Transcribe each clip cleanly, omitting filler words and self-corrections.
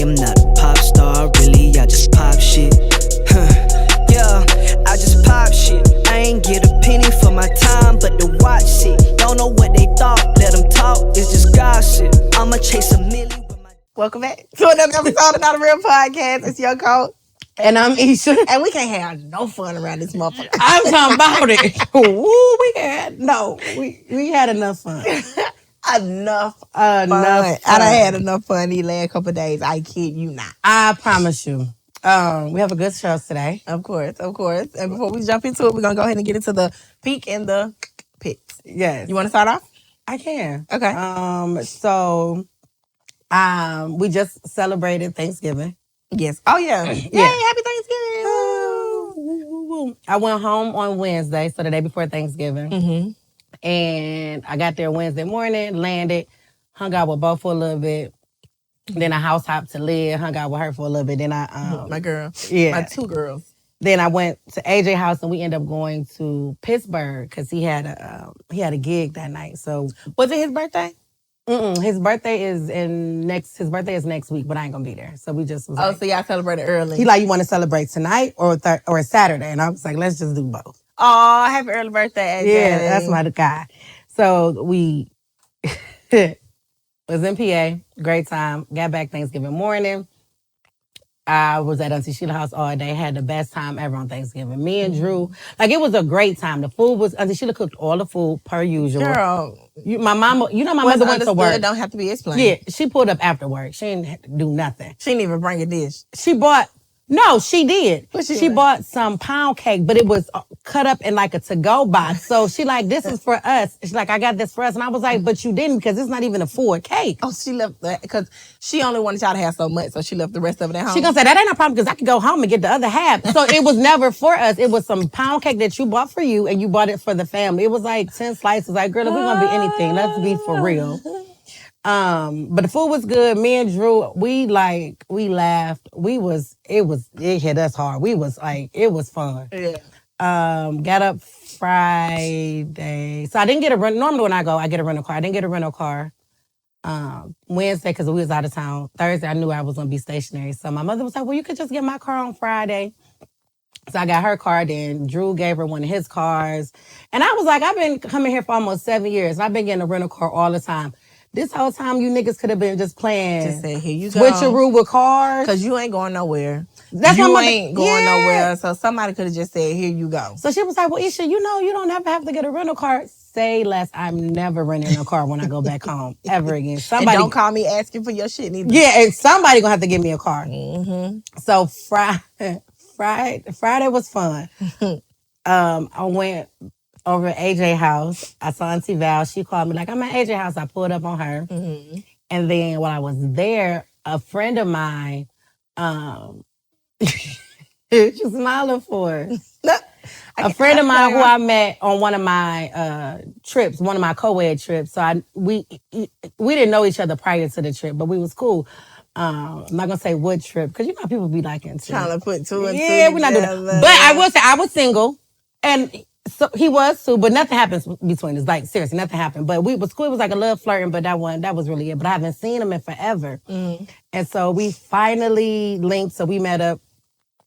am not a pop star, really, I just pop shit. Yeah, I just pop shit. I ain't get a penny for my time, but to watch shit. Don't know what they thought, let them talk, it's just gossip. I'ma chase a milli with my... Welcome back to another episode of Not a Real Podcast. It's your coach. And I'm Isha. And we can't have no fun around this motherfucker. I'm talking about it. Woo, we had enough fun. Enough fun. I done had enough fun these last couple of days. I kid you not. I promise you. We have a good show today. Of course. And before we jump into it, we're going to go ahead and get into the peak and the pits. Yes. You want to start off? I can. Okay. So we just celebrated Thanksgiving. Yes. Oh, yeah. Yay, happy Thanksgiving. I went home on Wednesday, so the day before Thanksgiving. Mm-hmm. And I got there Wednesday morning, landed, hung out with Bo for a little bit. Then I house hopped to Liv, hung out with her for a little bit. Then my girl. Yeah. My two girls. Then I went to AJ's house and we ended up going to Pittsburgh because he had a gig that night. So was it his birthday? His birthday is next week, but I ain't gonna be there. So we just was so y'all celebrated early. He like, you want to celebrate tonight or Saturday? And I was like, let's just do both. Oh, happy early birthday, AJ. Yeah, that's my guy. So we was in PA, great time. Got back Thanksgiving morning. I was at Auntie Sheila's house all day. Had the best time ever on Thanksgiving. Me and Drew, like, it was a great time. The food was, Auntie Sheila cooked all the food per usual. Girl. My mama, my mother went to work. Don't have to be explained. Yeah, she pulled up after work. She didn't have to do nothing. She didn't even bring a dish. She did. She bought some pound cake, but it was cut up in like a to-go box. So she like, this is for us. She's like, I got this for us. And I was like, but you didn't, because it's not even a full cake. Oh, she left that because she only wanted y'all to have so much, so she left the rest of it at home. She gonna say, that ain't no problem, because I could go home and get the other half. So it was never for us. It was some pound cake that you bought for you, and you bought it for the family. It was like 10 slices. Like, girl, if we're gonna be anything, let's be for real. But the food was good. Me and Drew, we laughed. It hit us hard. We was like, it was fun. Yeah. Got up Friday. So I didn't get a rental. Normally when I go, I get a rental car. I didn't get a rental car Wednesday because we was out of town. Thursday, I knew I was going to be stationary. So my mother was like, well, you could just get my car on Friday. So I got her car, then Drew gave her one of his cars. And I was like, I've been coming here for almost 7 years. And I've been getting a rental car all the time. This whole time, you niggas could have been just playing. Just say, here you go. Switcheroo with cars. Because you ain't going nowhere. That's you ain't going nowhere. So somebody could have just said, here you go. So she was like, well, Isha, you don't ever have to get a rental car. Say less. I'm never renting a car when I go back home ever again. Somebody, and don't call me asking for your shit neither. Yeah, and somebody gonna have to give me a car. Mm-hmm. So Friday was fun. I went over at AJ's house. I saw Auntie Val. She called me like, I'm at AJ's house. I pulled up on her. Mm-hmm. And then while I was there, a friend of mine, she's smiling for a friend of mine who I met on one of my trips, one of my co-ed trips. So we didn't know each other prior to the trip, but we was cool. I'm not gonna say what trip, because you know people be like trying to put two and two. Yeah, we're not doing that. But I will say I was single, and so he was too. But nothing happened between us. Like seriously, nothing happened. But we was cool. It was like a little flirting, but that was really it. But I haven't seen him in forever, and so we finally linked. So we met up,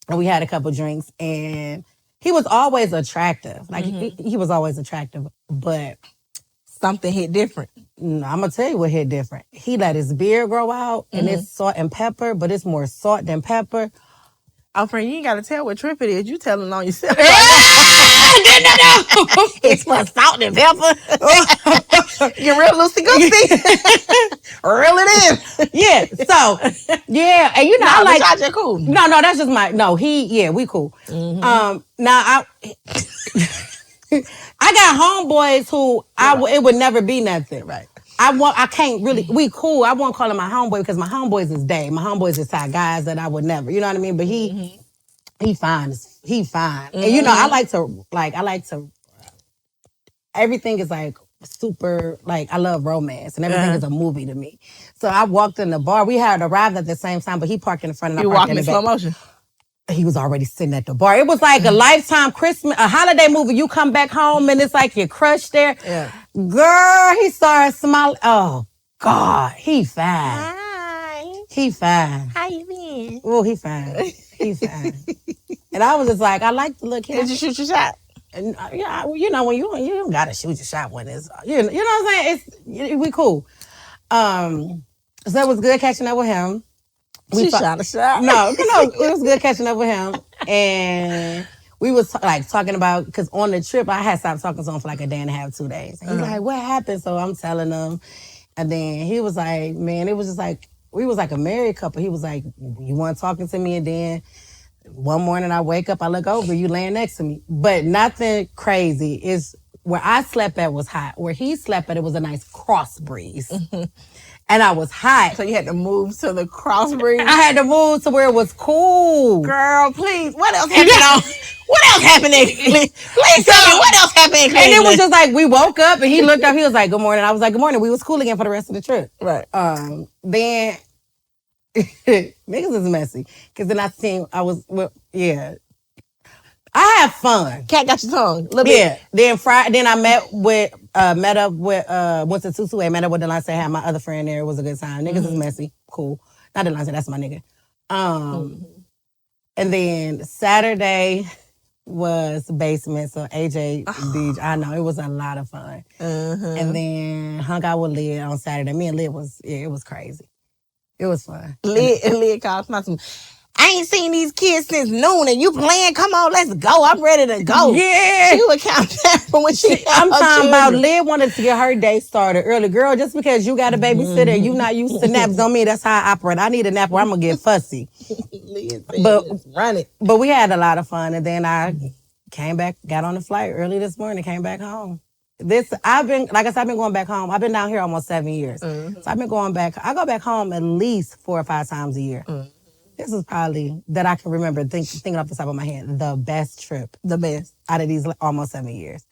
and we had a couple drinks, and he was always attractive. Like he was always attractive, but something hit different. No, I'm gonna tell you what hit different. He let his beard grow out, and it's salt and pepper, but it's more salt than pepper. Oh, friend, you ain't gotta tell what trip it is. You telling on yourself. No. It's more salt and pepper. You're real loosey-goosey. Real it is. Yeah. So, yeah, and you know, I like. You're cool. No, that's just we cool. Mm-hmm. Now I got homeboys who it would never be nothing. Right. I can't really, we cool. I won't call him my homeboy because my homeboys is Dave. My homeboys is type guys that I would never, you know what I mean? But he fine. He fine. And you know, I like to, everything is like super, like I love romance and everything is a movie to me. So I walked in the bar. We had arrived at the same time, but he parked in the front and I parked in the back. You walking in slow motion? He was already sitting at the bar. It was like a Lifetime Christmas, a holiday movie. You come back home and it's like your crush there. Yeah. Girl, he started smiling. Oh, God, he fine. Hi. He fine. How you been? Oh, he fine. He fine. And I was just like, I like the look. Did you shoot your shot? And yeah, you know when you don't gotta shoot your shot when it's you know what I'm saying. We cool. So it was good catching up with him. She shot a shot. No, it was good catching up with him, and we was talking about because on the trip I had stopped talking to him for like a day and a half, 2 days. And he's like, "What happened?" So I'm telling him, and then he was like, "Man, it was just like we was like a married couple." He was like, "You weren't talking to me," and then. One morning I wake up, I look over, you laying next to me. But nothing crazy. Is where I slept at was hot. Where he slept at, it was a nice cross breeze. And I was hot. So you had to move to the cross breeze? I had to move to where it was cool. Girl, please. What else happened? What else happened? Please tell me what else happened. And it was just like, we woke up and he looked up, he was like, good morning. I was like, good morning. We was cool again for the rest of the trip. Right. Then... niggas is messy. Cause then I had fun. Cat got your tongue. A little bit. Then I met up with went to 228, met up with Delance, had my other friend there. It was a good time. Niggas is messy. Cool. Not Delance, that's my nigga. And then Saturday was basement, so AJ DJ. I know, it was a lot of fun. And then hung out with Lid on Saturday. Me and Lid it was crazy. It was fun. Lid called my some. I ain't seen these kids since noon, and you playing. Come on, let's go. I'm ready to go. Yeah. She would count that from when she. I'm talking about Lid wanted to get her day started early. Girl, just because you got a babysitter and you not used to naps don't mean that's how I operate. I need a nap or I'm gonna get fussy. But run it. But we had a lot of fun, and then I came back, got on the flight early this morning, came back home. I've been going back home. I've been down here almost 7 years. So I've been going back. I go back home at least 4 or 5 times a year. This is probably, that I can remember thinking off the top of my head, the best trip. The best. Out of these almost 7 years.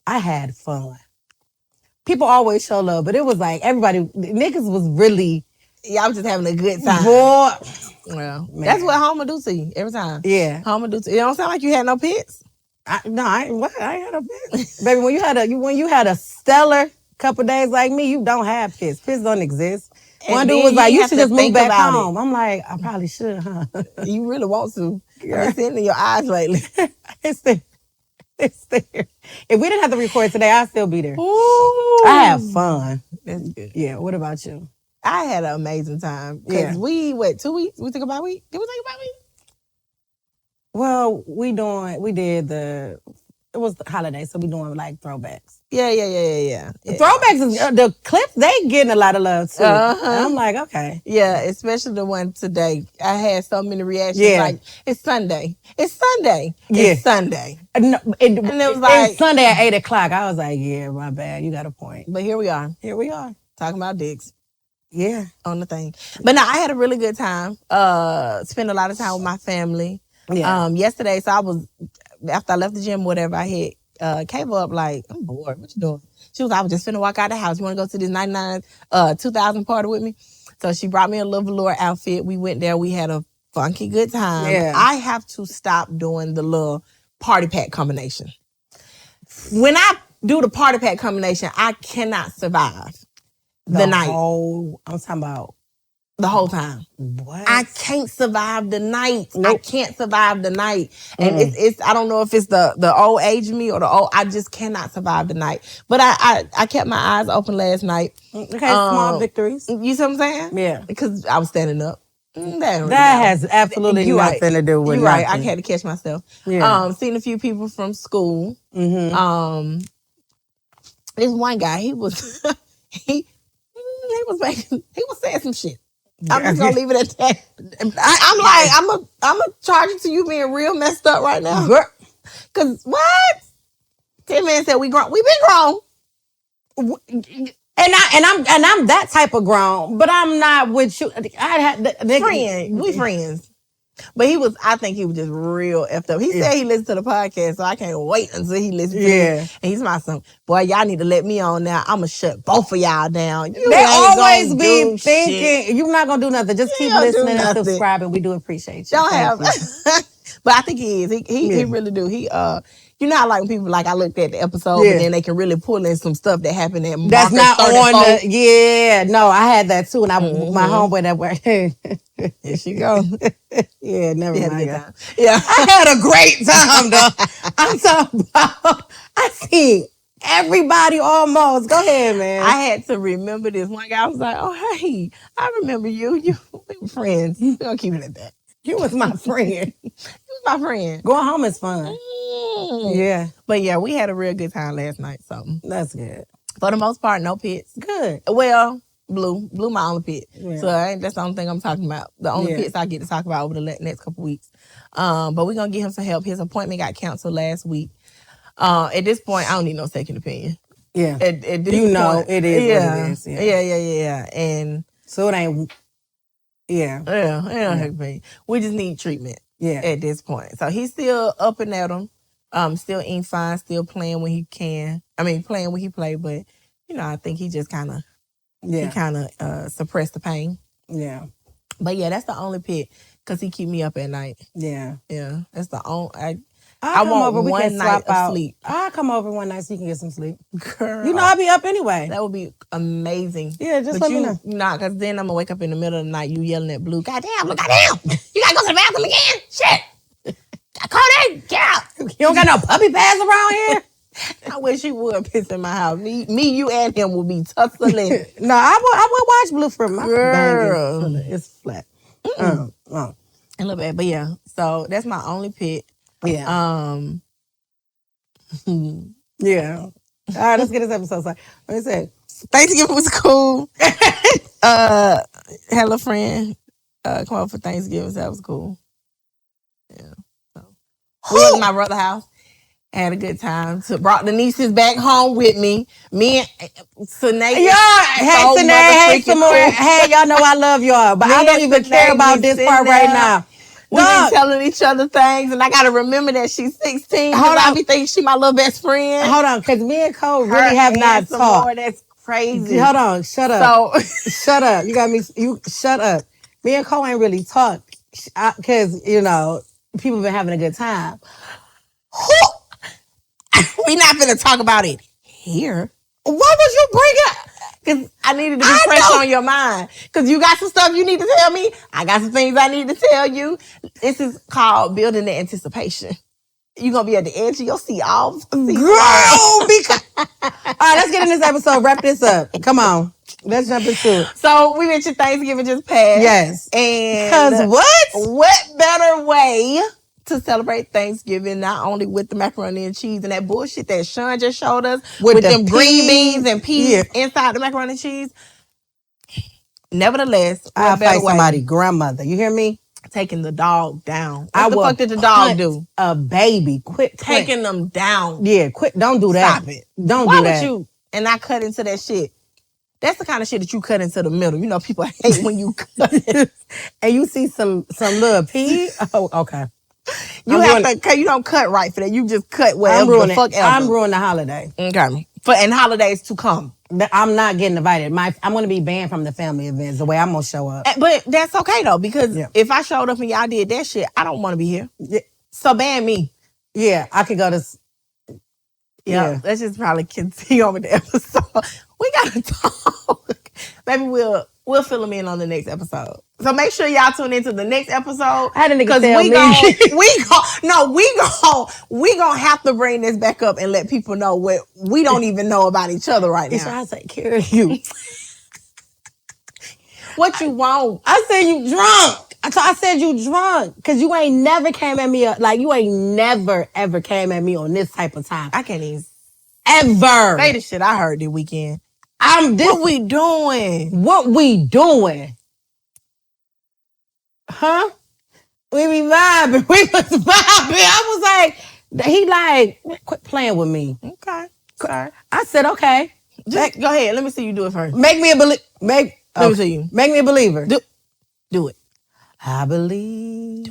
I had fun. People always show love, but it was like everybody, niggas was really. Yeah, I was just having a good time. Boy. Well, that's what home will do to you every time. Yeah. Home will do to you. It don't sound like you had no pits. I ain't had a pit. Baby, when you had a stellar couple days like me, you don't have pits. Pits don't exist. And one dude was like, you should just move back home. It. I'm like, I probably should, huh? You really want to. It's in your eyes lately. It's there. It's there. If we didn't have to record today, I'd still be there. Ooh. I have fun. That's good. Yeah, what about you? I had an amazing time. Because 2 weeks? We took a bye week? Did we take a bye week? Well, it was the holiday, so we doing like throwbacks. Yeah. Throwbacks is the clips. They getting a lot of love too. I'm like, okay. Yeah, especially the one today. I had so many reactions. Like, it's Sunday. It's Sunday. It's Sunday. No, and it was like it's Sunday at 8:00. I was like, yeah, my bad. You got a point. But here we are. Talking about dicks. Yeah, on the thing. But no, I had a really good time. Spent a lot of time with my family. Yeah. Yesterday, so after I left the gym, whatever, I hit Cable up like, I'm bored. What you doing? She was, I was just finna walk out the house. You want to go to this 2000 party with me? So she brought me a little velour outfit. We went there. We had a funky good time. Yeah. I have to stop doing the little party pack combination. When I do the party pack combination, I cannot survive the night. I'm talking about the whole time. What? I can't survive the night. Nope. I can't survive the night. And it's I don't know if it's the old age of me or I just cannot survive the night. But I kept my eyes open last night. Okay, small victories. You see what I'm saying? Yeah. Because I was standing up. That has absolutely nothing to do with You're right. nothing. I had to catch myself. Yeah. Seen a few people from school. Mm-hmm. This one guy, he was he was saying some shit. I'm just gonna leave it at that. I'm a charge it to you being real messed up right now. Cause what? That man said we been grown. And I'm that type of grown, but I'm not with you. We friends. But I think he was just real effed up. He said he listened to the podcast, so I can't wait until he listens to it. And he's my son. Boy, y'all need to let me on now. I'm going to shut both of y'all down. They always be thinking, you're not going to do nothing. Just keep listening and subscribing. We do appreciate you. Don't have But I think he is. He really do. You know how like when people like I looked at the episode, but then they can really pull in some stuff that happened at That's not 34. on the. No, I had that too, and my homeboy that way. Here she go. Yeah, never mind. Yeah, I had a great time though. I'm talking about. I seen everybody almost. Go ahead, man. I had to remember this. One guy was like, "Oh hey, I remember you. We were friends. We're gonna keep it at that. You was my friend. You was my friend. Going home is fun. Yeah. But yeah, we had a real good time last night. So That's good. for the most part, no pits. Good. Well, Blue my only pit. Yeah. So that's the only thing I'm talking about. The only pits I get to talk about over the next couple weeks. But we're gonna get him some help. His appointment got canceled last week. At this point, I don't need no second opinion. Yeah. At this you point, know it is what it is. Yeah. And so it ain't. Yeah. We just need treatment. Yeah. At this point, so he's still up and at 'em. Still eating fine. Still playing when he can. I mean, playing when he play. But I think he just kind of suppressed the pain. Yeah. But yeah, that's the only pit because he keep me up at night. Yeah. Yeah, that's the only. I want over, we one can night swap out. of sleep. I'll come over one night so you can get some sleep. Girl, You know I'll be up anyway. that would be amazing. Yeah, just let me know. Nah, because then I'm gonna wake up in the middle of the night. You yelling at Blue. Goddamn, Blue, goddamn! You gotta go to the bathroom again. Shit. Kodie, get out. You don't got no puppy pads around here. I wish he would piss in my house. Me, you, and him will be tussling. No, I will watch Blue for my Girl. bang. It's flat. A little bit, but yeah. So that's my only pit. Yeah. Yeah. All right, let's get this episode started. What you say? Thanksgiving was cool. Had a friend come over for Thanksgiving, so that was cool. Yeah. So we went to my brother's house. Had a good time. Brought the nieces back home with me. Me and Sanae. Hey, Sanae. Hey, Samora. Hey, y'all know I love y'all, but I don't even care about this part right now. We been telling each other things, and I got to remember that she's 16. Hold on. I be thinking she my little best friend. Hold on, because me and Cole really have not talked. That's crazy. Hold on, shut up. So shut up. You got me. You shut up. Me and Cole ain't really talked because people been having a good time. We not gonna talk about it here. What would you bring up? Because I needed to be fresh on your mind. Because you got some stuff you need to tell me. I got some things I need to tell you. This is called building the anticipation. You're going to be at the edge of your seat all Girl, because... All right, let's get in this episode. Wrap this up. Come on. Let's jump into it. So we mentioned Thanksgiving just passed. Yes. And because what? What better way to celebrate Thanksgiving, not only with the macaroni and cheese and that bullshit that Sean just showed us with them green beans and peas inside the macaroni and cheese. Nevertheless, I'll fight somebody's grandmother. You hear me? Taking the dog down. What the fuck did the dog do? A baby. Quit taking them down. Yeah, quit. Don't do that. Stop it. Don't Why do that. Would you? And I cut into that shit. That's the kind of shit that you cut into the middle. You know, people hate when you cut it. And you see some little pea. Oh, okay. You don't cut right for that. You just cut whatever the fuck ever. I'm ruining the holiday. Okay. And holidays to come. I'm not getting invited. I'm going to be banned from the family events the way I'm going to show up. But that's okay, though, because if I showed up and y'all did that shit, I don't want to be here. Yeah. So ban me. Yeah, I could go to... Yeah, let's just probably continue on with the episode. We got to talk. Maybe we'll fill them in on the next episode. So make sure y'all tune into the next episode. I had a nigga tell me. We gonna have to bring this back up and let people know what we don't even know about each other right now. Isha, I take care of you. What you want? I said you drunk. I said you drunk because you ain't never came at me like you ain't never ever came at me on this type of time. I can't even ever say the shit I heard this weekend. What we doing? What we doing? Huh? We be vibing. We was vibing. I was like, he like, quit playing with me. Okay. Sorry. I said, okay. Just go ahead. Let me see you do it first. Make me a believer. Let me see you. Make me a believer. Do it. I believe.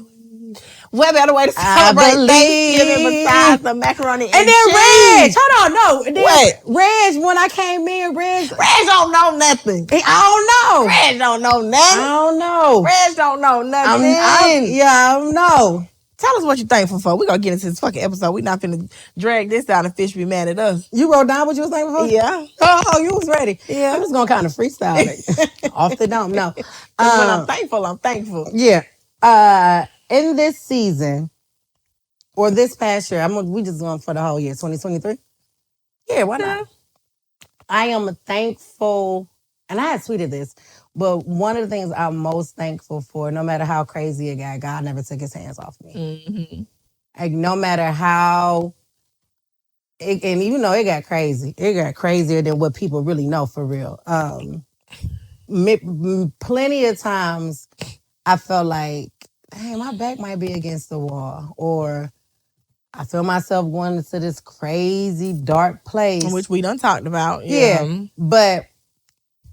What better way to celebrate Thanksgiving besides the macaroni and then cheese? Reg. Hold on, no. What? Reg, when I came in, Reg don't know nothing. I don't know. Reg don't know nothing. I don't know. Reg don't know nothing. I don't know. Tell us what you thankful for. We're going to get into this fucking episode. We're not finna drag this down and fish be mad at us. You wrote down what you was thankful for? Yeah. Oh, you was ready. Yeah. I'm just going to kind of freestyle it. Off the dome. No. When I'm thankful. Yeah. In this season, or this past year, we just going for the whole year, 2023? Yeah, why not? I am thankful, and I had tweeted this, but one of the things I'm most thankful for, no matter how crazy it got, God never took his hands off me. Mm-hmm. Like, no matter how, and even though it got crazier than what people really know for real. Plenty of times I felt like, dang, my back might be against the wall, or I feel myself going into this crazy dark place. Which we done talked about. Yeah, but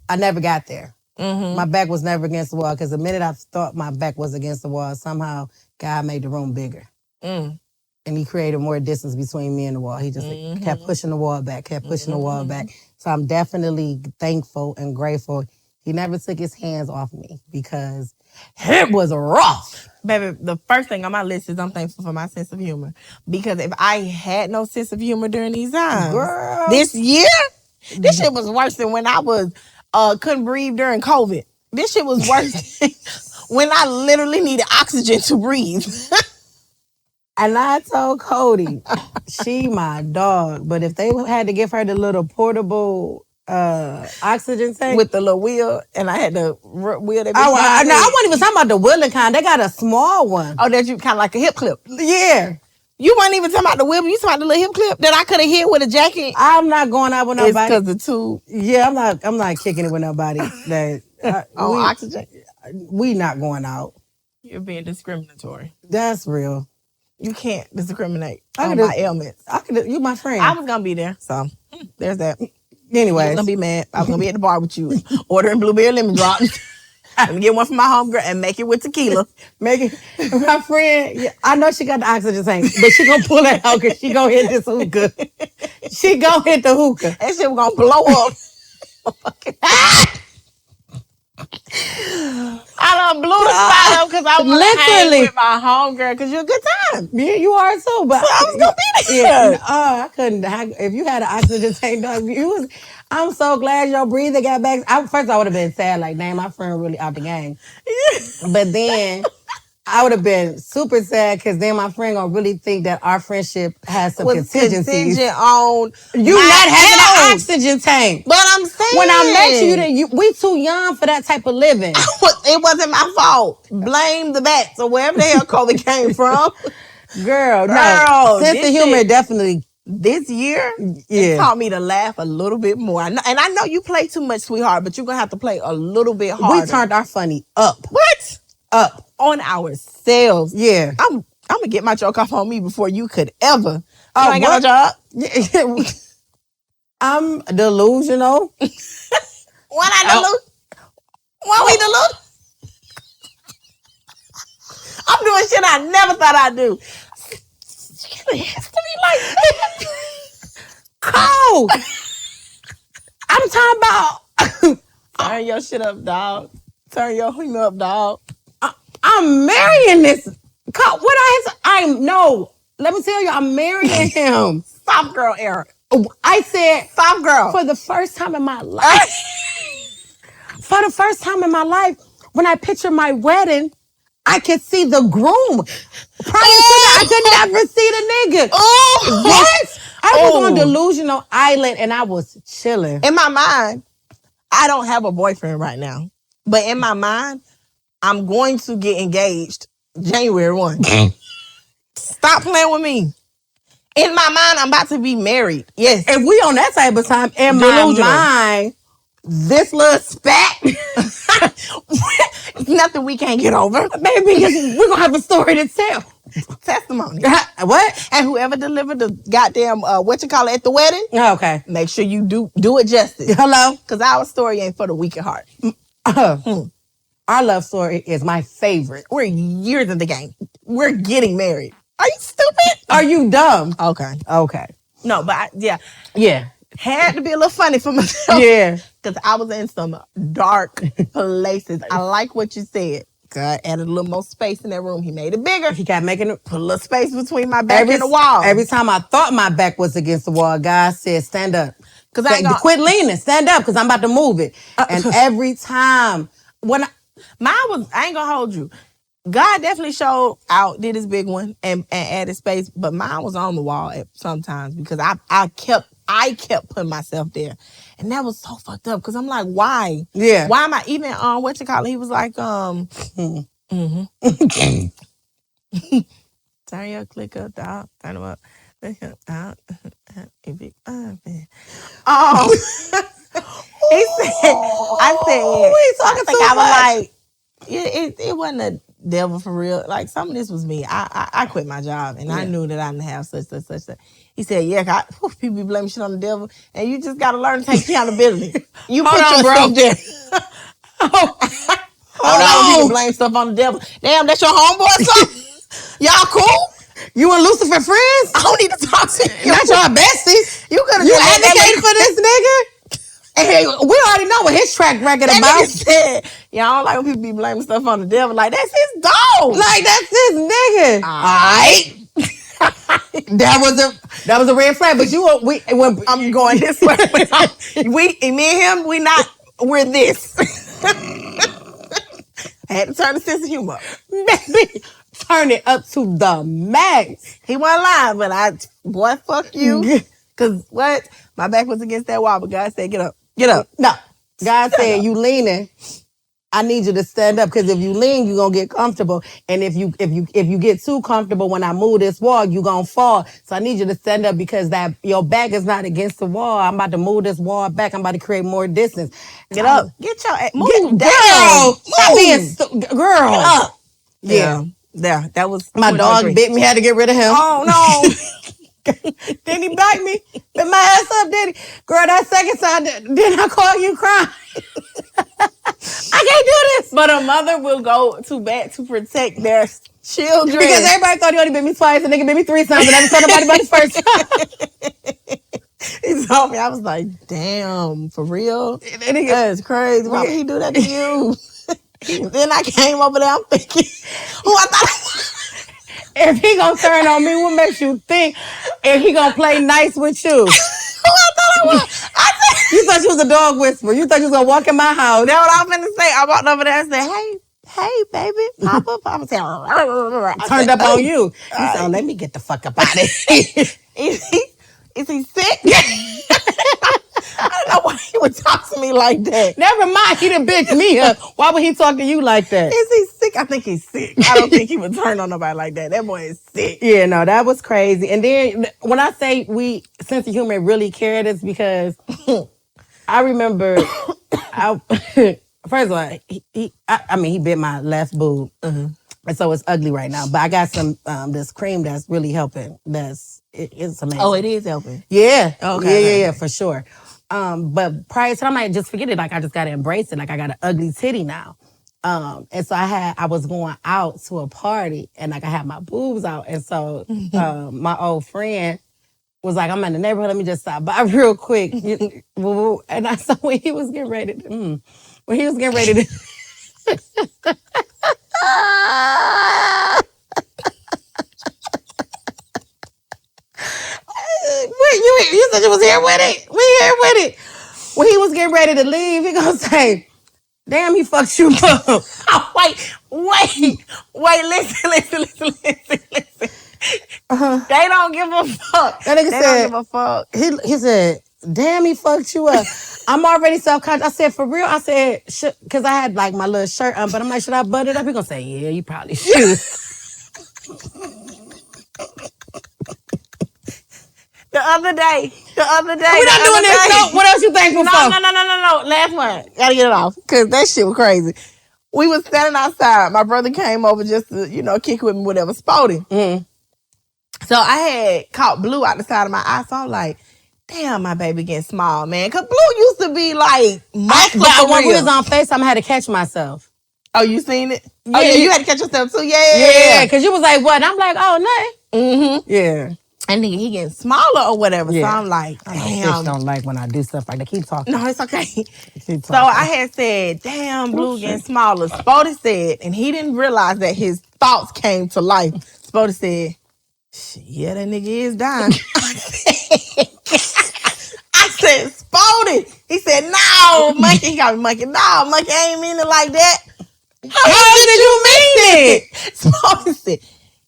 I never got there. Mm-hmm. My back was never against the wall, because the minute I thought my back was against the wall, somehow God made the room bigger. And he created more distance between me and the wall. He just kept pushing the wall back, the wall back. So I'm definitely thankful and grateful. He never took his hands off me, because it was rough. Baby, the first thing on my list is I'm thankful for my sense of humor. Because if I had no sense of humor during these times, girl, this year, this shit was worse than when I was couldn't breathe during COVID. This shit was worse when I literally needed oxygen to breathe. And I told Kodie, she my dog, but if they had to give her the little portable oxygen tank with the little wheel, and I had the wheel that. I wasn't even talking about the wheeling kind. They got a small one. Oh, that you kind of like a hip clip. Yeah. You weren't even talking about the wheel. You talking about the little hip clip that I could have hit with a jacket. I'm not going out with nobody. It's because the two. Yeah, I'm not kicking it with nobody. Oxygen. We not going out. You're being discriminatory. That's real. You can't discriminate on my ailments. You my friend. I was gonna be there, so there's that. Anyway, I was gonna be mad. I was gonna be at the bar with you, ordering blueberry lemon drops. I'm gonna get one for my homegirl and make it with tequila. Make it. My friend, yeah, I know she got the oxygen tank, but she gonna pull it out because she gonna hit this hookah. She gonna hit the hookah. That shit was gonna blow up. I done blew the spot up because I was literally with my homegirl because you're a good time. Yeah, you are too. But so I was gonna be there. Yeah, I couldn't. If you had an oxygen tank, I'm so glad your breathing got back. First, I would have been sad, like, damn, my friend really out the game. Yeah. But then I would have been super sad because then my friend gonna really think that our friendship has some contingencies. Contingent on you not having an oxygen tank. But I'm saying, when I met you, we too young for that type of living. It wasn't my fault. Blame the bats or wherever the hell COVID came from. Girl, no. Sense of humor definitely. This year, it taught me to laugh a little bit more. And I know you play too much, sweetheart, but you're going to have to play a little bit harder. We turned our funny up. What? Up. On ourselves. Yeah. I'm going to get my joke off on me before you could ever. You ain't got no job? I'm delusional. Why not delusional? Why we delusional? I'm doing shit I never thought I'd do. It has to be like that. Cold. I'm talking about. Turn your shit up, dog. Turn your humor up, dog. I'm marrying this. No. Let me tell you, I'm marrying him. Soft girl era. I said soft girl. For the first time in my life. For the first time in my life, when I picture my wedding, I could see the groom. Prior to that, I could never see the nigga. Oh, what? I was on Delusional Island and I was chilling. In my mind, I don't have a boyfriend right now. But in my mind, I'm going to get engaged January 1. Stop playing with me. In my mind, I'm about to be married. Yes. If we on that type of time, in my mind, this little spat, nothing we can't get over. Baby, we're going to have a story to tell. Testimony. What? And whoever delivered the goddamn, at the wedding. Okay. Make sure you do it justice. Hello? Because our story ain't for the weak at heart. Our love story is my favorite. We're years in the game. We're getting married. Are you stupid? Are you dumb? Okay. No, but yeah. Had to be a little funny for myself. Yeah. Because I was in some dark places. I like what you said. God added a little more space in that room. He made it bigger. He kept making it. Put a little space between my back and the wall. Every time I thought my back was against the wall, God said, stand up. Cause I ain't gonna, quit leaning, stand up, because I'm about to move it. And every time, I ain't gonna hold you. God definitely showed out, did his big one, and added space, but mine was on the wall sometimes because I kept putting myself there. And that was so fucked up because I'm like, why? Yeah. Why am I even on what you call it? He was like, turn your clicker down, turn them up. He said, I was like, it wasn't a devil for real. Like, some of this was me. I quit my job and I knew that I didn't have such. He said, yeah, people be blaming shit on the devil and you just got to learn to take accountability. You put yourself there. Hold on. People blame stuff on the devil. Damn, that's your homeboy or something? Y'all cool? You and Lucifer friends? I don't need to talk to you. Not your bestie. You advocated for this nigga? Hey, we already know what his track record that about. Nigga said, yeah, I don't like when people be blaming stuff on the devil. Like, that's his dog. Like, that's his nigga. Alright. That was a red flag. But I'm going this way. Me and him, we're this. I had to turn the sense of humor up. Baby, turn it up to the max. He wasn't lying, but boy, fuck you. Cause what? My back was against that wall, but God said, get up. Get up. No. God said, you leaning. I need you to stand up, because if you lean, you're gonna get comfortable. And if you get too comfortable when I move this wall, you're gonna fall. So I need you to stand up, because your back is not against the wall. I'm about to move this wall back. I'm about to create more distance. Get up. Get your move. Girl. Stop being girl. Get up. Yeah. There. That was my dog bit me, had to get rid of him. Oh no. Then he backed me, bit my ass up, did he? Girl, that second time, then I call you crying. I can't do this. But a mother will go to bat to protect their children. Because everybody thought he only bit me twice, and nigga bit me 3 times, but never told nobody about the first time. He told me, I was like, damn, for real? That's crazy. Why would he do that to you? Then I came over there, I'm thinking, who I thought I was. If he gonna turn on me, what makes you think if he gonna play nice with you? Who I thought I was? You thought you was a dog whisperer. You thought you was gonna walk in my house. That's what I was finna say. I walked over there and said, hey, baby, Papa. Papa said, turned up on you. He said, let me get the fuck up out of here. Is he sick? I don't know why he would talk to me like that. Never mind, he done bitch me up. Why would he talk to you like that? Is he sick? I think he's sick. I don't think he would turn on nobody like that. That boy is sick. Yeah, no, that was crazy. And then when I say sense of humor really carried us, because I remember, first of all, he bit my left boob. Mm-hmm. And so it's ugly right now. But I got some this cream that's really helping. It's amazing. Oh, it is helping? Yeah. Okay. Yeah, for sure. But prior to that, I'm like, just forget it. Like, I just got to embrace it. Like, I got an ugly titty now. And so I was going out to a party, and like I had my boobs out. And so my old friend was like, I'm in the neighborhood, let me just stop by real quick. And I saw when he was getting ready to, Wait, you said you was here with it? We here with it. When he was getting ready to leave, he gonna say, damn, he fucked you up. Oh, wait, listen. They don't give a fuck. That nigga don't give a fuck. He said, damn, he fucked you up. I'm already self-conscious. I said, for real? I said, because I had like my little shirt on, but I'm like, should I butt it up? He gonna say, yeah, you probably should. The other day. We're not doing this. No, what else you thankful for? No. Last one. Gotta get it off. Because that shit was crazy. We was standing outside. My brother came over just to, kick with me, whatever, sporting. Mm. So I had caught blue out the side of my eye. So I'm like, damn, my baby getting small, man. Because blue used to be like muscular. When we was on FaceTime, I had to catch myself. Oh, you seen it? Yeah. Oh, yeah, you had to catch yourself too? Yeah, because you was like, what? And I'm like, oh, nothing. Mm-hmm. Yeah. And nigga, he getting smaller or whatever. Yeah. So I'm like, I know damn. fish don't like when I do stuff like that. Keep talking. No, it's okay. Keep So talking. I had said, damn, Blue getting smaller. Spody said, and he didn't realize that his thoughts came to life. Spody said, shit, yeah, that nigga is dying. I said, Spody. He said, no, Monkey. He got me, Monkey. No, Monkey, I ain't mean it like that. How did you mean it? Spody said,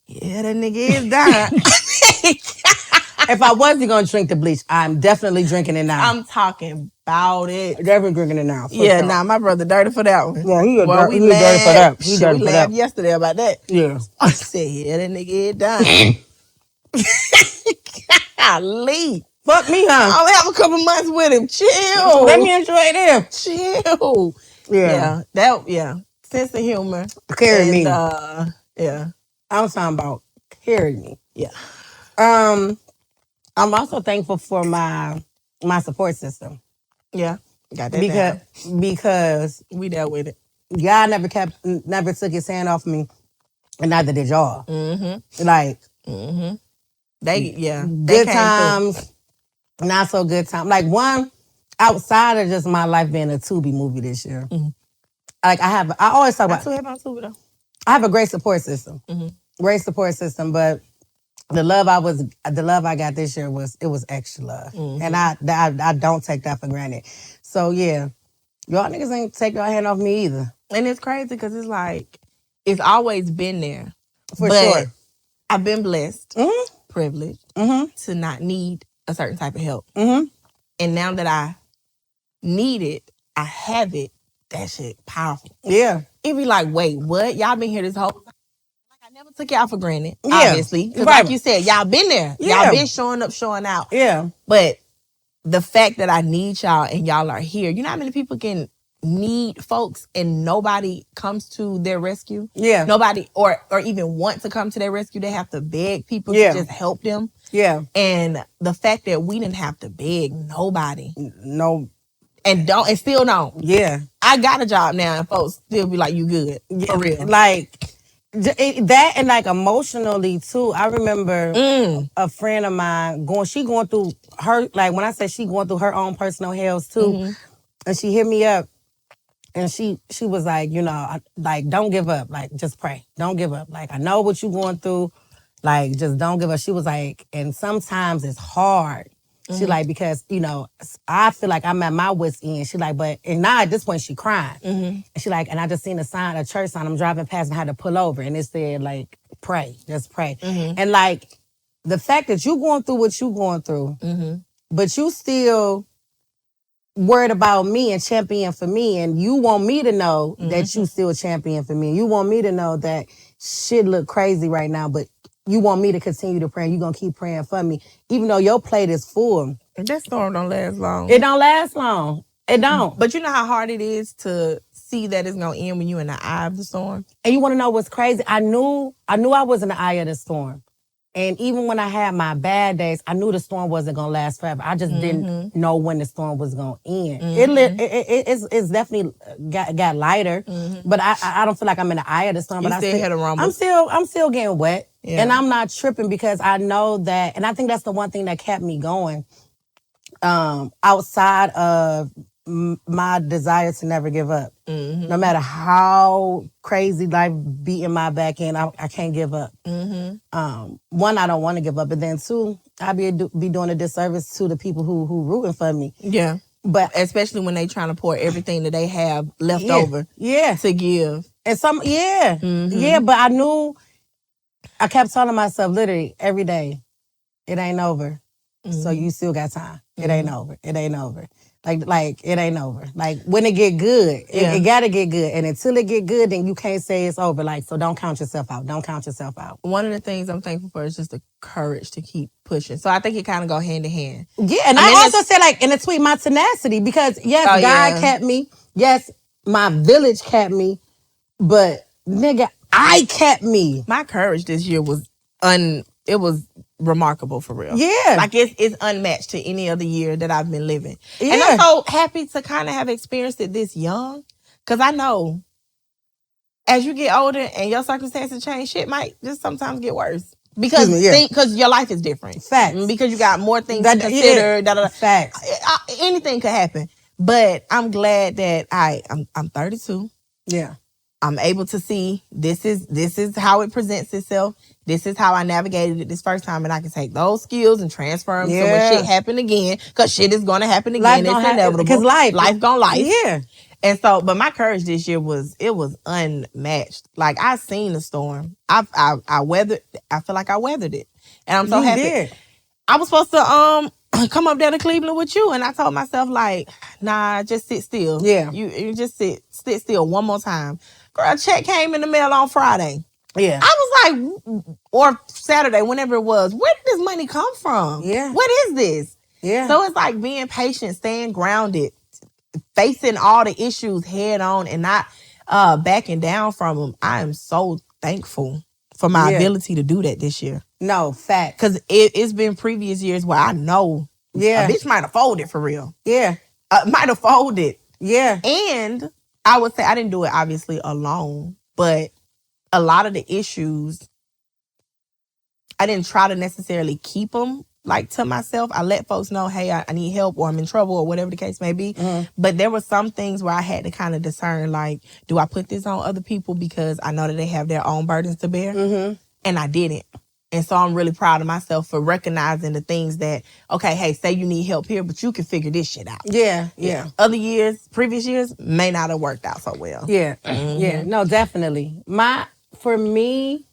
yeah, that nigga is dying. If I wasn't going to drink the bleach, I'm definitely drinking it now. I'm talking about it. Definitely drinking it now. Yeah, sure. nah, my brother dirty for that one. Yeah, he dirty for that. He Shit, dirty we for laughed that. yesterday about that. Yeah. I said, yeah, that nigga is dying. Golly. Fuck me, huh? I'll have a couple months with him. Chill. Let me enjoy it. Chill. Yeah. Sense of humor. Carry me. Yeah. I'm talking about carry me. Yeah. I'm also thankful for my support system. Yeah. Got that because we dealt with it. y'all never took his hand off me, and neither did y'all. Mm-hmm. Like, They good times, not so good times. Like one, outside of just my life being a Tubi movie this year. Mm-hmm. Like I always talk about. Tubi though. I have a great support system. Mm-hmm. Great support system, but the love I got this year was extra love, and I don't take that for granted. So yeah, y'all niggas ain't take your hand off me either. And it's crazy because it's like it's always been there. For sure. I've been blessed, privileged to not need a certain type of help. Mm-hmm. And now that I need it, I have it. That shit powerful. Yeah. It be like, wait, what? Y'all been here this whole time? Like, I never took y'all for granted, Yeah. obviously. Because like you said, y'all been there. Yeah. Y'all been showing up, showing out. Yeah. But the fact that I need y'all and y'all are here, you know how many people can need folks and nobody comes to their rescue? Yeah. Nobody, or even want to come to their rescue. They have to beg people to just help them. Yeah. And the fact that we didn't have to beg nobody. No. And still don't. Yeah. I got a job now and folks still be like, you good. For real. Like, that and like emotionally too. I remember a friend of mine she going through her, like when I say she going through her own personal hells too. And she hit me up and she was like, you know, like, don't give up. Like, just pray. Don't give up. Like, I know what you going through. Like, just don't give up. She was like, and sometimes it's hard. She like, because, you know, I feel like I'm at my wit's end. She like, and now at this point she crying. And she like, and I just seen a church sign. I'm driving past and I had to pull over. And it said like, pray, just pray. And like, the fact that you going through what you going through, but you still worried about me and champion for me. And you want me to know that you still champion for me. You want me to know that shit look crazy right now, but you want me to continue to pray. You're going to keep praying for me. Even though your plate is full. That storm don't last long. It don't last long. It don't. But you know how hard it is to see that it's going to end when you're in the eye of the storm? And you want to know what's crazy? I knew I was in the eye of the storm. And even when I had my bad days, I knew the storm wasn't going to last forever. I just didn't know when the storm was going to end. It's definitely got lighter. But I don't feel like I'm in the eye of the storm. But I still had a rumble. I'm still getting wet. Yeah. And I'm not tripping because I know that, and I think that's the one thing that kept me going, outside of my desire to never give up. No matter how crazy life beating my back in, I can't give up. One, I don't want to give up, but then two, I be doing a disservice to the people who rooting for me. Yeah. But especially when they trying to pour everything that they have left over to give. And but I knew, I kept telling myself literally every day, it ain't over. So you still got time. It ain't over. It ain't over. Like it ain't over. Like when it get good, it gotta get good. And until it get good, then you can't say it's over. Like, so don't count yourself out. Don't count yourself out. One of the things I'm thankful for is just the courage to keep pushing. So I think it kind of go hand in hand. Yeah, and I also said like in the tweet, my tenacity, because yes, God kept me. Yes, my village kept me. But nigga, I kept me. My courage this year was it was remarkable for real. Yeah. Like it's unmatched to any other year that I've been living. Yeah. And I'm so happy to kind of have experienced it this young. Cause I know as you get older and your circumstances change, shit might just sometimes get worse. Because your life is different. Facts. Because you got more things to consider. Yeah. Facts. Anything could happen. But I'm glad that I'm 32. Yeah. I'm able to see this is how it presents itself. This is how I navigated it this first time, and I can take those skills and transfer them. So when shit happen again, because shit is gonna happen again, it's inevitable. Because life gonna life. Yeah. And so, but my courage this year was unmatched. Like I seen the storm. I weathered. I feel like I weathered it, and I'm so happy. Did. I was supposed to come up there to Cleveland with you, and I told myself like, nah, just sit still. Yeah. You just sit still one more time. Girl, check came in the mail on Friday. Yeah. I was like, or Saturday, whenever it was, where did this money come from? Yeah. What is this? Yeah. So it's like being patient, staying grounded, facing all the issues head on and not backing down from them. I am so thankful for my ability to do that this year. No, fact. Because it's been previous years where I know a bitch might have folded for real. Yeah. Might have folded. Yeah. And I would say I didn't do it obviously alone, but a lot of the issues, I didn't try to necessarily keep them like to myself. I let folks know, hey, I need help or I'm in trouble or whatever the case may be. Mm-hmm. But there were some things where I had to kind of discern, like, do I put this on other people because I know that they have their own burdens to bear? Mm-hmm. And I didn't. And so I'm really proud of myself for recognizing the things that, okay, hey, say you need help here, but you can figure this shit out. Yeah. Other years, previous years, may not have worked out so well. Yeah. Mm-hmm. Yeah. No, definitely. For me,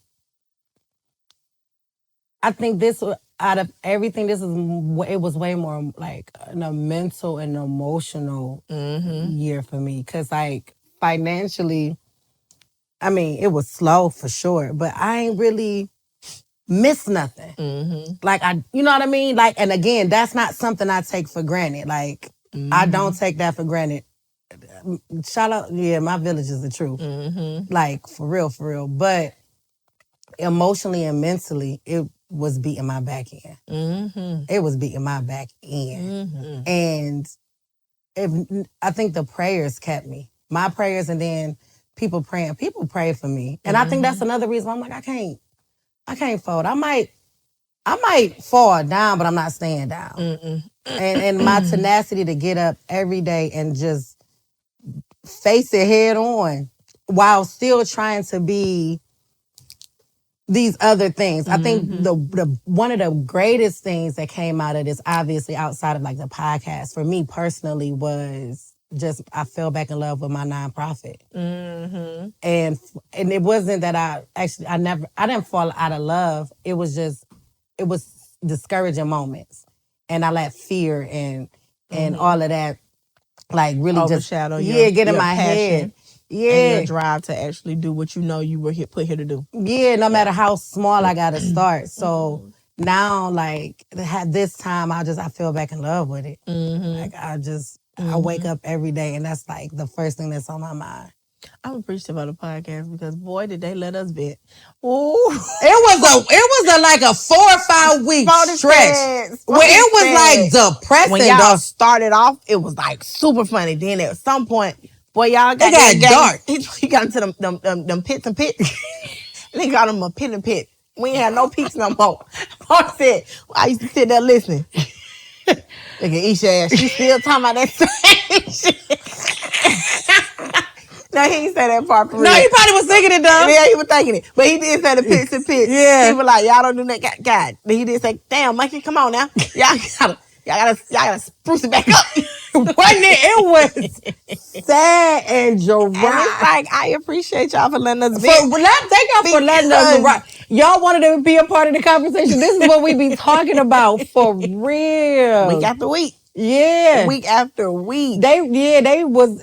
I think this, out of everything, it was way more like a mental and emotional year for me. Because like financially, I mean, it was slow for sure, but I ain't really miss nothing. Mm-hmm. Like you know what I mean? Like, and again, that's not something I take for granted. Like, I don't take that for granted. Shout out, my village is the truth. Mm-hmm. Like, for real. But emotionally and mentally, it was beating my back in. Mm-hmm. It was beating my back in. Mm-hmm. And I think the prayers kept me. My prayers, and then people praying. People pray for me. And I think that's another reason I'm like, I can't fold. I might fall down, but I'm not staying down. Mm-mm. And my tenacity to get up every day and just face it head on while still trying to be these other things. I think the one of the greatest things that came out of this, obviously outside of like the podcast, for me personally, was just I fell back in love with my nonprofit. Mm-hmm. And it wasn't that I didn't fall out of love. It was discouraging moments. And I let fear and all of that like really overshadow get in my passion. head. Yeah. And your drive to actually do what you know you were put here to do. Yeah, no matter how small I gotta start. So now, like, this time, I feel back in love with it. Mm-hmm. Like, I wake up every day, and that's, like, the first thing that's on my mind. I'm appreciative of the podcast because, boy, did they let us vent. Ooh. It was like a 4 or 5 week stretch. Where it was, like, depressing. When y'all started off, it was, like, super funny. Then at some point, boy, y'all got dark. He got into them pits and pits. They got them a pit and pit. We ain't had no peaks no more. Paul said, I used to sit there listening. Look at Isha ass. She still talking about that same shit. No, he ain't say that part for real. No, he probably was thinking it though. Yeah, he was thinking it. But he did say the pits and pits. Yeah. He was like, y'all don't do that. God. But he did say, damn, Mikey, come on now. Y'all gotta spruce it back up. Wasn't it? It was sad and dry. And it's like, I appreciate y'all for letting us vent. Thank y'all for letting us rock. Y'all wanted to be a part of the conversation. This is what we be talking about for real. Week after week. Yeah. Week after week. They was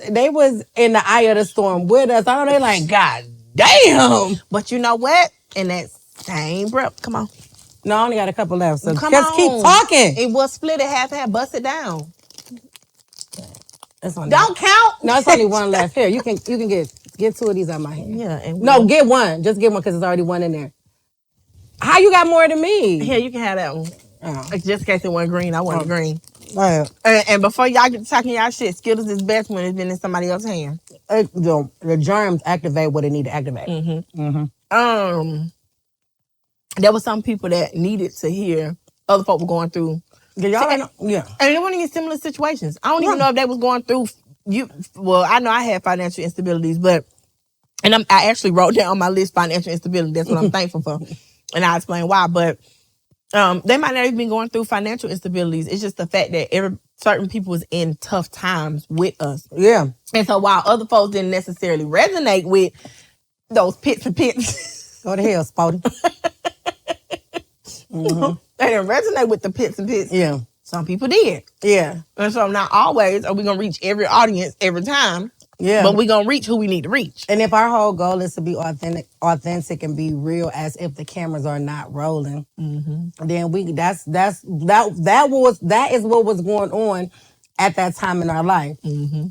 in the eye of the storm with us. I know they like, God damn. But you know what? In that same breath, come on. No, I only got a couple left. So come just on. keep talking. It was split at half, bust it down. Don't count. No, it's only one left. Here, you can get 2 of these out of my hand. Yeah. No, get one. Just get one because there's already one in there. How you got more than me? Here, you can have that one. Oh. Just in case it wasn't green, I wanted green. Right. And before y'all get talking y'all shit, Skittles is best when it's been in somebody else's hand. The germs activate what they need to activate. Mm-hmm. Mm-hmm. there were some people that needed to hear other folk were going through. Yeah, y'all ain't know. Yeah. And they weren't even similar situations. I don't even know if they was going through well, I know I had financial instabilities, but I actually wrote down on my list financial instability. That's what I'm thankful for. And I'll explain why. But they might not even be going through financial instabilities. It's just the fact that certain people was in tough times with us. Yeah. And so while other folks didn't necessarily resonate with those pits and pits. Go to hell, Spotty. They didn't resonate with the pits and pits. Yeah. Some people did. Yeah. And so not always are we going to reach every audience every time. Yeah. But we're going to reach who we need to reach. And if our whole goal is to be authentic and be real as if the cameras are not rolling, then that is what was going on at that time in our life. Mm-hmm.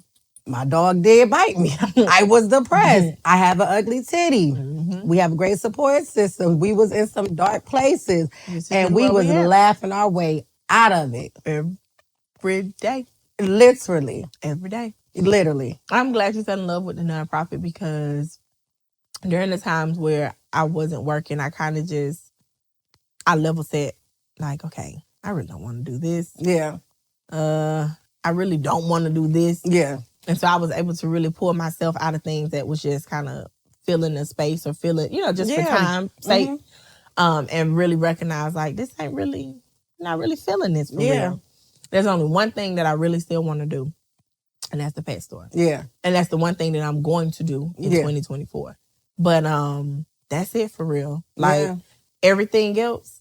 My dog did bite me. I was depressed. I have an ugly titty. Mm-hmm. We have a great support system. We was in some dark places. And we was laughing our way out of it. Every day. Literally. Every day. Literally. I'm glad you fell in love with the nonprofit because during the times where I wasn't working, I kind of I level set. Like, okay, I really don't want to do this. Yeah. I really don't want to do this. Yeah. And so I was able to really pull myself out of things that was just kind of filling the space or filling, just for time's sake. And really recognize like, this ain't really, not really feeling this for real. There's only one thing that I really still want to do. And that's the pet store. Yeah. And that's the one thing that I'm going to do in 2024. But that's it for real. Like everything else.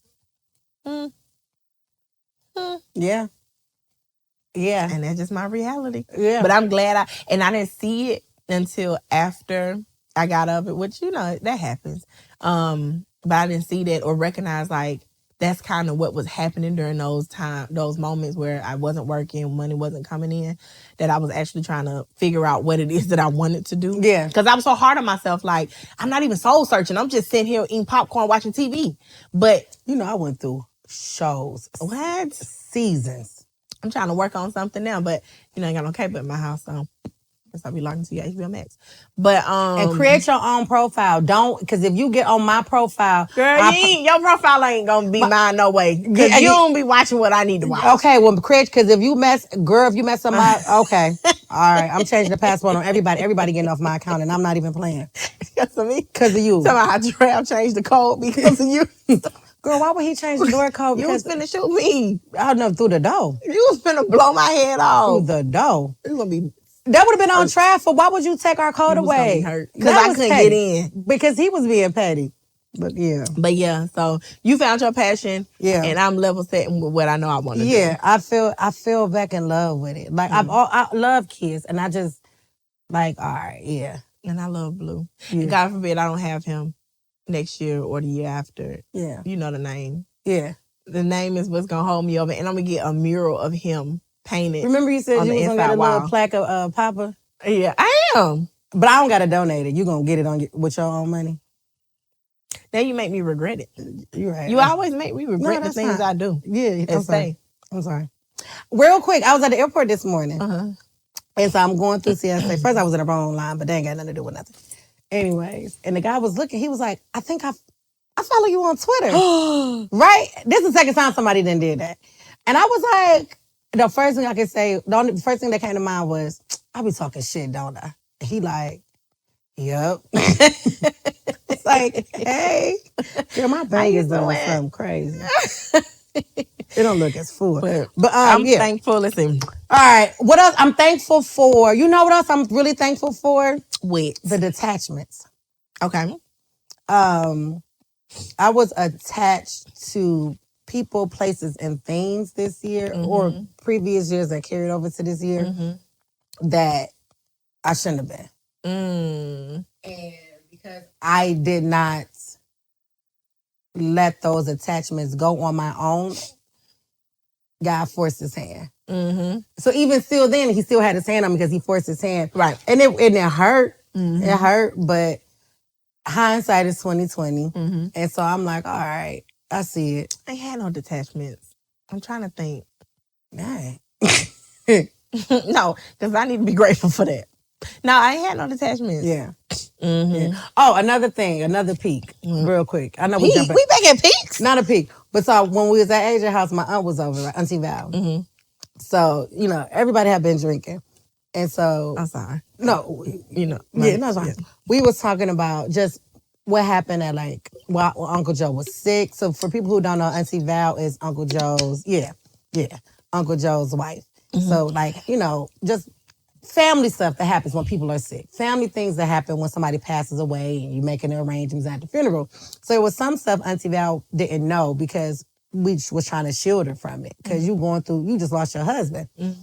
Yeah. Yeah. And that's just my reality. Yeah. But I'm glad I didn't see it until after I got of it, which, that happens. But I didn't see that or recognize like that's kind of what was happening during those moments where I wasn't working, money wasn't coming in, that I was actually trying to figure out what it is that I wanted to do. Yeah. Because I was so hard on myself. Like, I'm not even soul searching. I'm just sitting here eating popcorn, watching TV. But, I went through shows. What? Seasons. I'm trying to work on something now, but, I ain't got no cable in my house, so I'll be logging to your HBO Max. But and create your own profile. Don't, because if you get on my profile, girl, your profile ain't gonna be mine no way. Because you don't be watching what I need to watch. Okay, well, create, because if you mess up my, okay, all right, I'm changing the password on everybody. Everybody getting off my account, and I'm not even playing. Because of me? Because of you. Somehow I changed the code because of you. Girl, why would he change the door code? You was finna shoot me. I don't know, through the door. You was finna blow my head off. Through the door. You gonna be. That would have been on trial for why would you take our code away? Because I couldn't get in. Because he was being petty. But yeah, so you found your passion. Yeah. And I'm level setting with what I know I want to do. Yeah, I feel back in love with it. Like I love kids and I just like, all right, yeah. And I love Blue. Yeah. And God forbid I don't have him next year or the year after. Yeah. You know the name. Yeah. The name is what's gonna hold me over. And I'm gonna get a mural of him painted. Remember you said you was gonna get a little plaque of Papa? Yeah, I am. But I don't gotta donate it. You gonna get it with your own money? Now you make me regret it. You're right. You always make me regret the things I do. Yeah, I'm sorry. Real quick, I was at the airport this morning. And so I'm going through CSA. First I was in the wrong line, but they ain't got nothing to do with nothing. Anyways, and the guy was looking, he was like, I think I follow you on Twitter. Right? This is the second time somebody done did that. And I was like, the first thing I could say, the first thing that came to mind was, I be talking shit, don't I? And he like, yep. It's like, hey, girl, my bag is doing something crazy. It don't look as full. But I'm thankful. Listen. All right. What else I'm thankful for? You know what else I'm really thankful for? What? The detachments. Okay. I was attached to people, places, and things this year or previous years that carried over to this year that I shouldn't have been. And because I did not let those attachments go on my own, God forced his hand. So even still then, he still had his hand on me because he forced his hand. Right. And it hurt. It hurt, but hindsight is 2020. And so I'm like, all right, I see it. I had no detachments. I'm trying to think. Dang. No, because I need to be grateful for that. No, I ain't had no detachments. Yeah. Mm-hmm. Yeah. Oh, another thing, another peak, real quick. I know we jumping. We back at peaks? Not a peak. But so when we was at Asia's house, my aunt was over, right? Auntie Val. Mm-hmm. So, everybody had been drinking. And so... I'm sorry. No. Yeah, no, it's fine. Yeah. We was talking about just what happened at while Uncle Joe was sick. So for people who don't know, Auntie Val is Uncle Joe's, Uncle Joe's wife. Mm-hmm. So just family stuff that happens when people are sick. Family things that happen when somebody passes away and you're making the arrangements at the funeral. So it was some stuff Auntie Val didn't know because we was trying to shield her from it. Because you just lost your husband. Mm-hmm.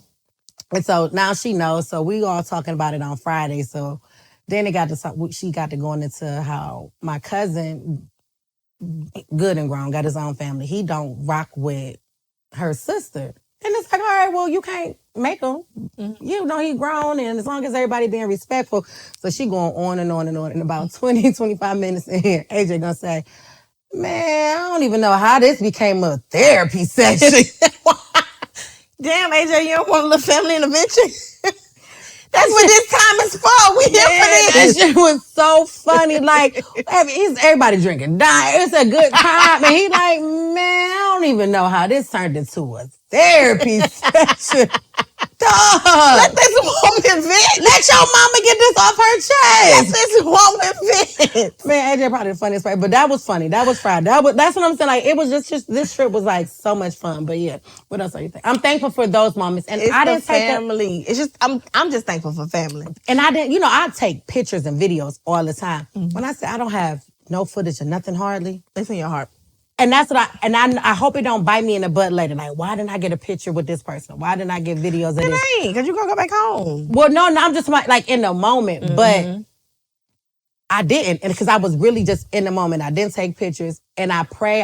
And so now she knows. So we all talking about it on Friday. So then she got to going into how my cousin, good and grown, got his own family. He don't rock with her sister. And it's like, all right, well, you can't make him. Mm-hmm. He grown, and as long as everybody being respectful. So she going on and on and on. And about 20, 25 minutes in here, AJ gonna say, man, I don't even know how this became a therapy session. Damn, AJ, you don't want a little family intervention? That's what this time is for. We here for this. That shit was so funny. Like, everybody drinking, dying. It's a good time. And he like, man, I don't even know how this turned into a therapy session. Dog. Let this woman vent. Let your mama get this off her chest. Let this woman vent. Man, AJ probably the funniest part. But that was funny. That was Friday. That's what I'm saying. Like, it was just this trip was like so much fun. But yeah, what else are you think? I'm thankful for those moments. And it's I didn't take family. It's just I'm just thankful for family. And I didn't, I take pictures and videos all the time. Mm-hmm. When I say I don't have no footage or nothing hardly, it's in your heart. And that's what I hope it don't bite me in the butt later. Like, why didn't I get a picture with this person? Why didn't I get videos of this? It ain't, because you're going to go back home. Well, no, I'm just like in the moment. Mm-hmm. But I didn't. And because I was really just in the moment. I didn't take pictures. And I pray.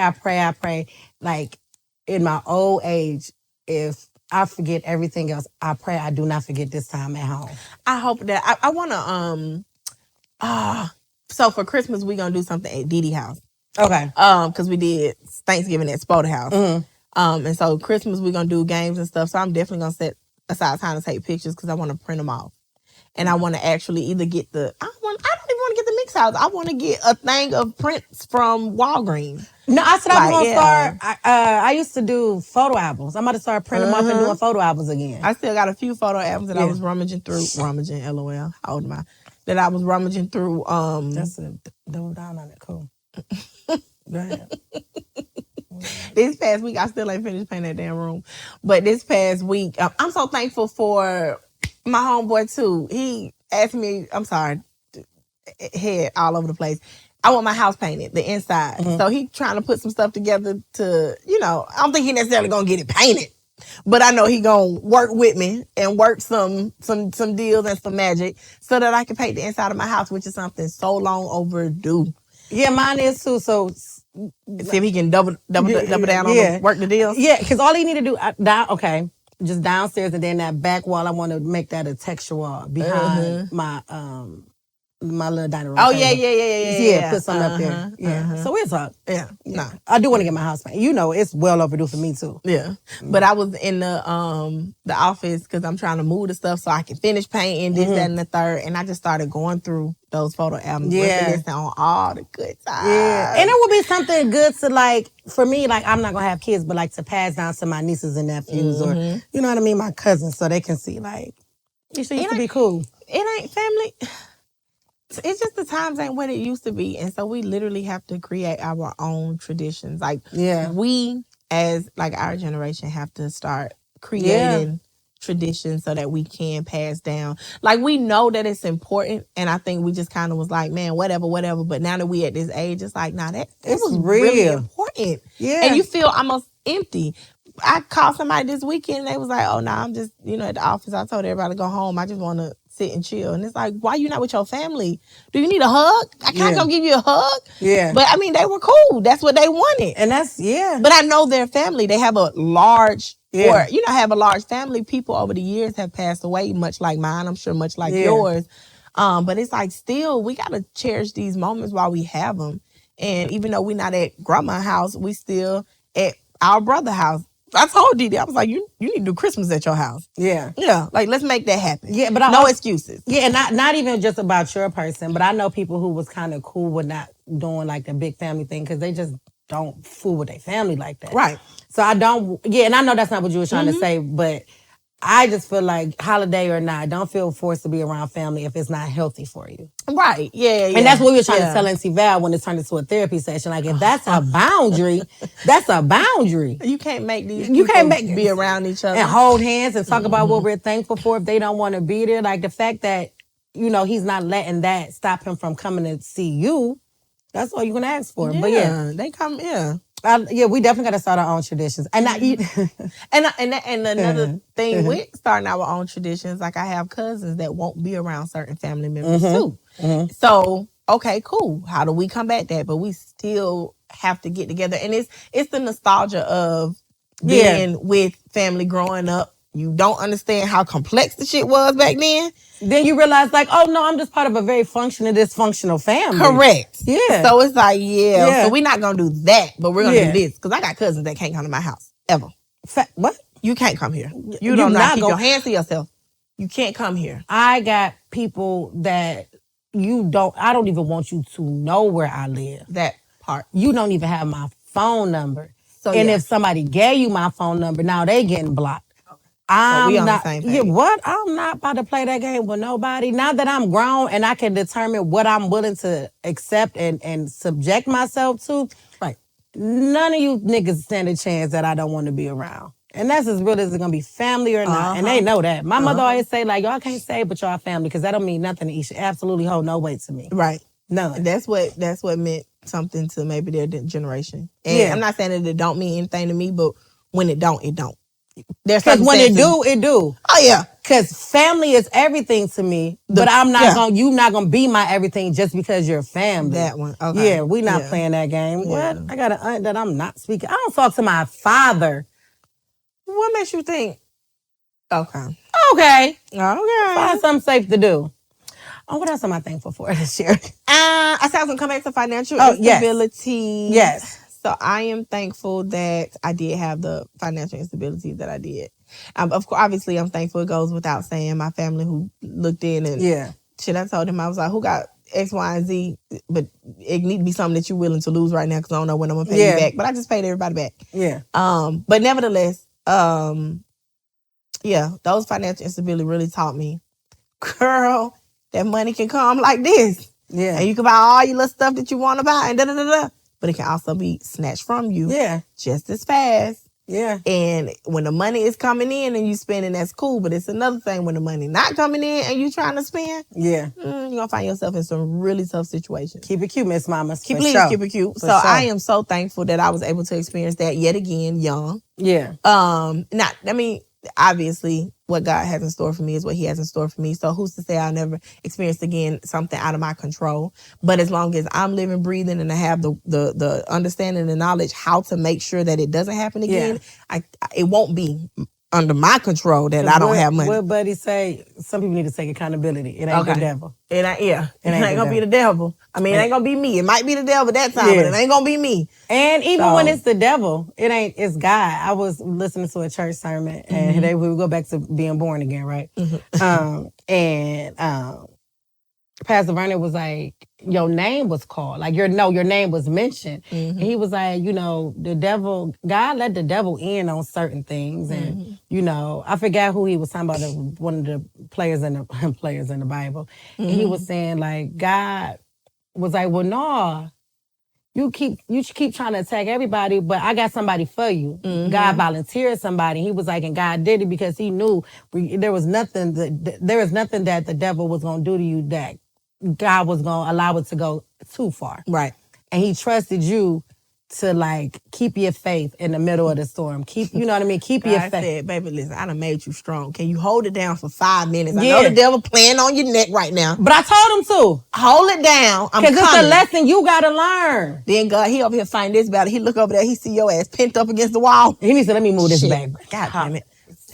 Like, in my old age, if I forget everything else, I pray I do not forget this time at home. I hope that, I want to, so for Christmas, we're going to do something at Dee house. Okay. Because we did Thanksgiving at Spoda House. Mm-hmm. And so Christmas we're gonna do games and stuff. So I'm definitely gonna set aside time to take pictures because I want to print them off, and I want to actually either get I don't even want to get the mix house. I want to get a thing of prints from Walgreens. No, I said I was gonna start. I used to do photo albums. I'm about to start printing them off and doing photo albums again. I still got a few photo albums that I was rummaging through. LOL. How old am I? That I was rummaging through. That's a double down on it. Cool. Go ahead. This past week, I still ain't finished painting that damn room. But this past week, I'm so thankful for my homeboy, too. He asked me, I'm sorry, head all over the place. I want my house painted, the inside. Mm-hmm. So he trying to put some stuff together to, I don't think he necessarily going to get it painted. But I know he going to work with me and work some deals and some magic so that I can paint the inside of my house, which is something so long overdue. Yeah, mine is too. So see if he can double down on work the deals. Yeah, because all he need to do just downstairs and then that back wall. I want to make that a texture wall behind my little dining room. Oh table. Yeah. Put something up there. Yeah. So we'll talk. Yeah. Nah. I do want to get my house painted. It's well overdue for me too. Yeah. But I was in the office because I'm trying to move the stuff so I can finish painting this, that, and the third. And I just started going through those photo albums. Yeah. On all the good times. Yeah. And it would be something good to like, for me, like I'm not gonna have kids, but like to pass down to my nieces and nephews or you know what I mean, my cousins, so they can see like it used to be cool. It ain't family. It's just the times ain't what it used to be. And so we literally have to create our own traditions. Like, we as like our generation have to start creating traditions so that we can pass down. Like, we know that it's important. And I think we just kind of was like, man, whatever. But now that we at this age, it's like, nah, that was really important. Yeah. And you feel almost empty. I called somebody this weekend and they was like, oh, no, I'm just, at the office. I told everybody to go home. I just want to sit and chill. And it's like, why you not with your family? Do you need a hug? I can't go give you a hug. Yeah. But I mean, they were cool. That's what they wanted. And that's, But I know their family. They have a large, have a large family. People over the years have passed away, much like mine. I'm sure much like yours. But it's like, still, we got to cherish these moments while we have them. And even though we're not at grandma's house, we still at our brother's house. I told Didi, I was like, you need to do Christmas at your house. Yeah. Yeah, like let's make that happen. Yeah, but no excuses. Yeah, not even just about your person, but I know people who was kind of cool with not doing like the big family thing because they just don't fool with their family like that. Right. So I don't, and I know that's not what you were trying to say, but I just feel like holiday or not, don't feel forced to be around family if it's not healthy for you. Right. Yeah. And that's what we were trying to tell Auntie Val when it turned into a therapy session. Like, if that's a boundary, that's a boundary. You can't make these people be around each other. And hold hands and talk about what we're thankful for if they don't want to be there. Like, the fact that, he's not letting that stop him from coming to see you, that's all you can ask for. Yeah, but they come, we definitely got to start our own traditions. And not eat. and another thing with starting our own traditions, like I have cousins that won't be around certain family members too. Mm-hmm. So, okay, cool. How do we combat that? But we still have to get together. And it's the nostalgia of being with family growing up. You don't understand how complex the shit was back then. Then you realize, like, oh, no, I'm just part of a very functional, dysfunctional family. Correct. Yeah. So it's like, so we're not going to do that, but we're going to do this. Because I got cousins that can't come to my house, ever. What? You can't come here. You don't know how to keep your hands to yourself. You can't come here. I got people that I don't even want you to know where I live. That part. You don't even have my phone number. So, if somebody gave you my phone number, now they getting blocked. I'm we on not. The same page. What? I'm not about to play that game with nobody. Now that I'm grown and I can determine what I'm willing to accept and subject myself to, right? None of you niggas stand a chance that I don't want to be around. And that's as real as it's gonna be, family or not. And they know that. My mother always say, like, y'all can't say but y'all family, because that don't mean nothing to Isha. Absolutely hold no weight to me. Right. None. That's what meant something to maybe their generation. And I'm not saying that it don't mean anything to me, but when it don't, it don't. Because when it do, it do. Oh yeah. Because family is everything to me, but I'm not you not gonna be my everything just because you're family. That one. Okay. Yeah, we not playing that game. Yeah. What? I got an aunt that I'm not speaking. I don't talk to my father. What makes you think? Okay. Find something safe to do. Oh, what else am I thankful for this year? I said I was gonna come back to financial instability. Yes. So I am thankful that I did have the financial instability that I did. Of course, obviously, I'm thankful. It goes without saying. My family who looked in and shit, I told him, I was like, who got X, Y, and Z? But it need to be something that you're willing to lose right now because I don't know when I'm gonna pay you back. But I just paid everybody back. Yeah. But nevertheless, those financial instability really taught me, girl, that money can come like this. Yeah. And you can buy all your little stuff that you want to buy and da-da-da-da. But it can also be snatched from you just as fast. Yeah. And when the money is coming in and you spending, that's cool. But it's another thing when the money not coming in and you trying to spend. Yeah. You're going to find yourself in some really tough situations. Keep it cute, Miss Mama. Keep it cute. So I am so thankful that I was able to experience that yet again, young. Yeah. Obviously, what God has in store for me is what he has in store for me. So who's to say I'll never experience again something out of my control? But as long as I'm living, breathing, and I have the understanding and knowledge how to make sure that it doesn't happen again, it won't be under my control that I don't have money. What Buddy say? Some people need to take accountability. It ain't the devil. It ain't gonna be the devil. I mean, it ain't gonna be me. It might be the devil that time, but it ain't gonna be me. And even when it's the devil, it's God. I was listening to a church sermon, and we would go back to being born again, right? Pastor Vernon was like, your name was called. Like, your name was mentioned. And he was like, the devil, God let the devil in on certain things. And, I forgot who he was talking about, one of the players in the Bible. And he was saying, like, God was like, well, no, you keep trying to attack everybody, but I got somebody for you. God volunteered somebody. He was like, and God did it because he knew there was nothing that the devil was going to do to you that God was going to allow it to go too far. Right. And he trusted you to, like, keep your faith in the middle of the storm. Keep your faith. I said, baby, listen, I done made you strong. Can you hold it down for 5 minutes? I know the devil playing on your neck right now. But I told him to. Hold it down. I'm coming. Because it's a lesson you got to learn. Then God, he over here fighting this battle. He look over there, he see your ass pinned up against the wall. He needs to let me move this back. God damn it.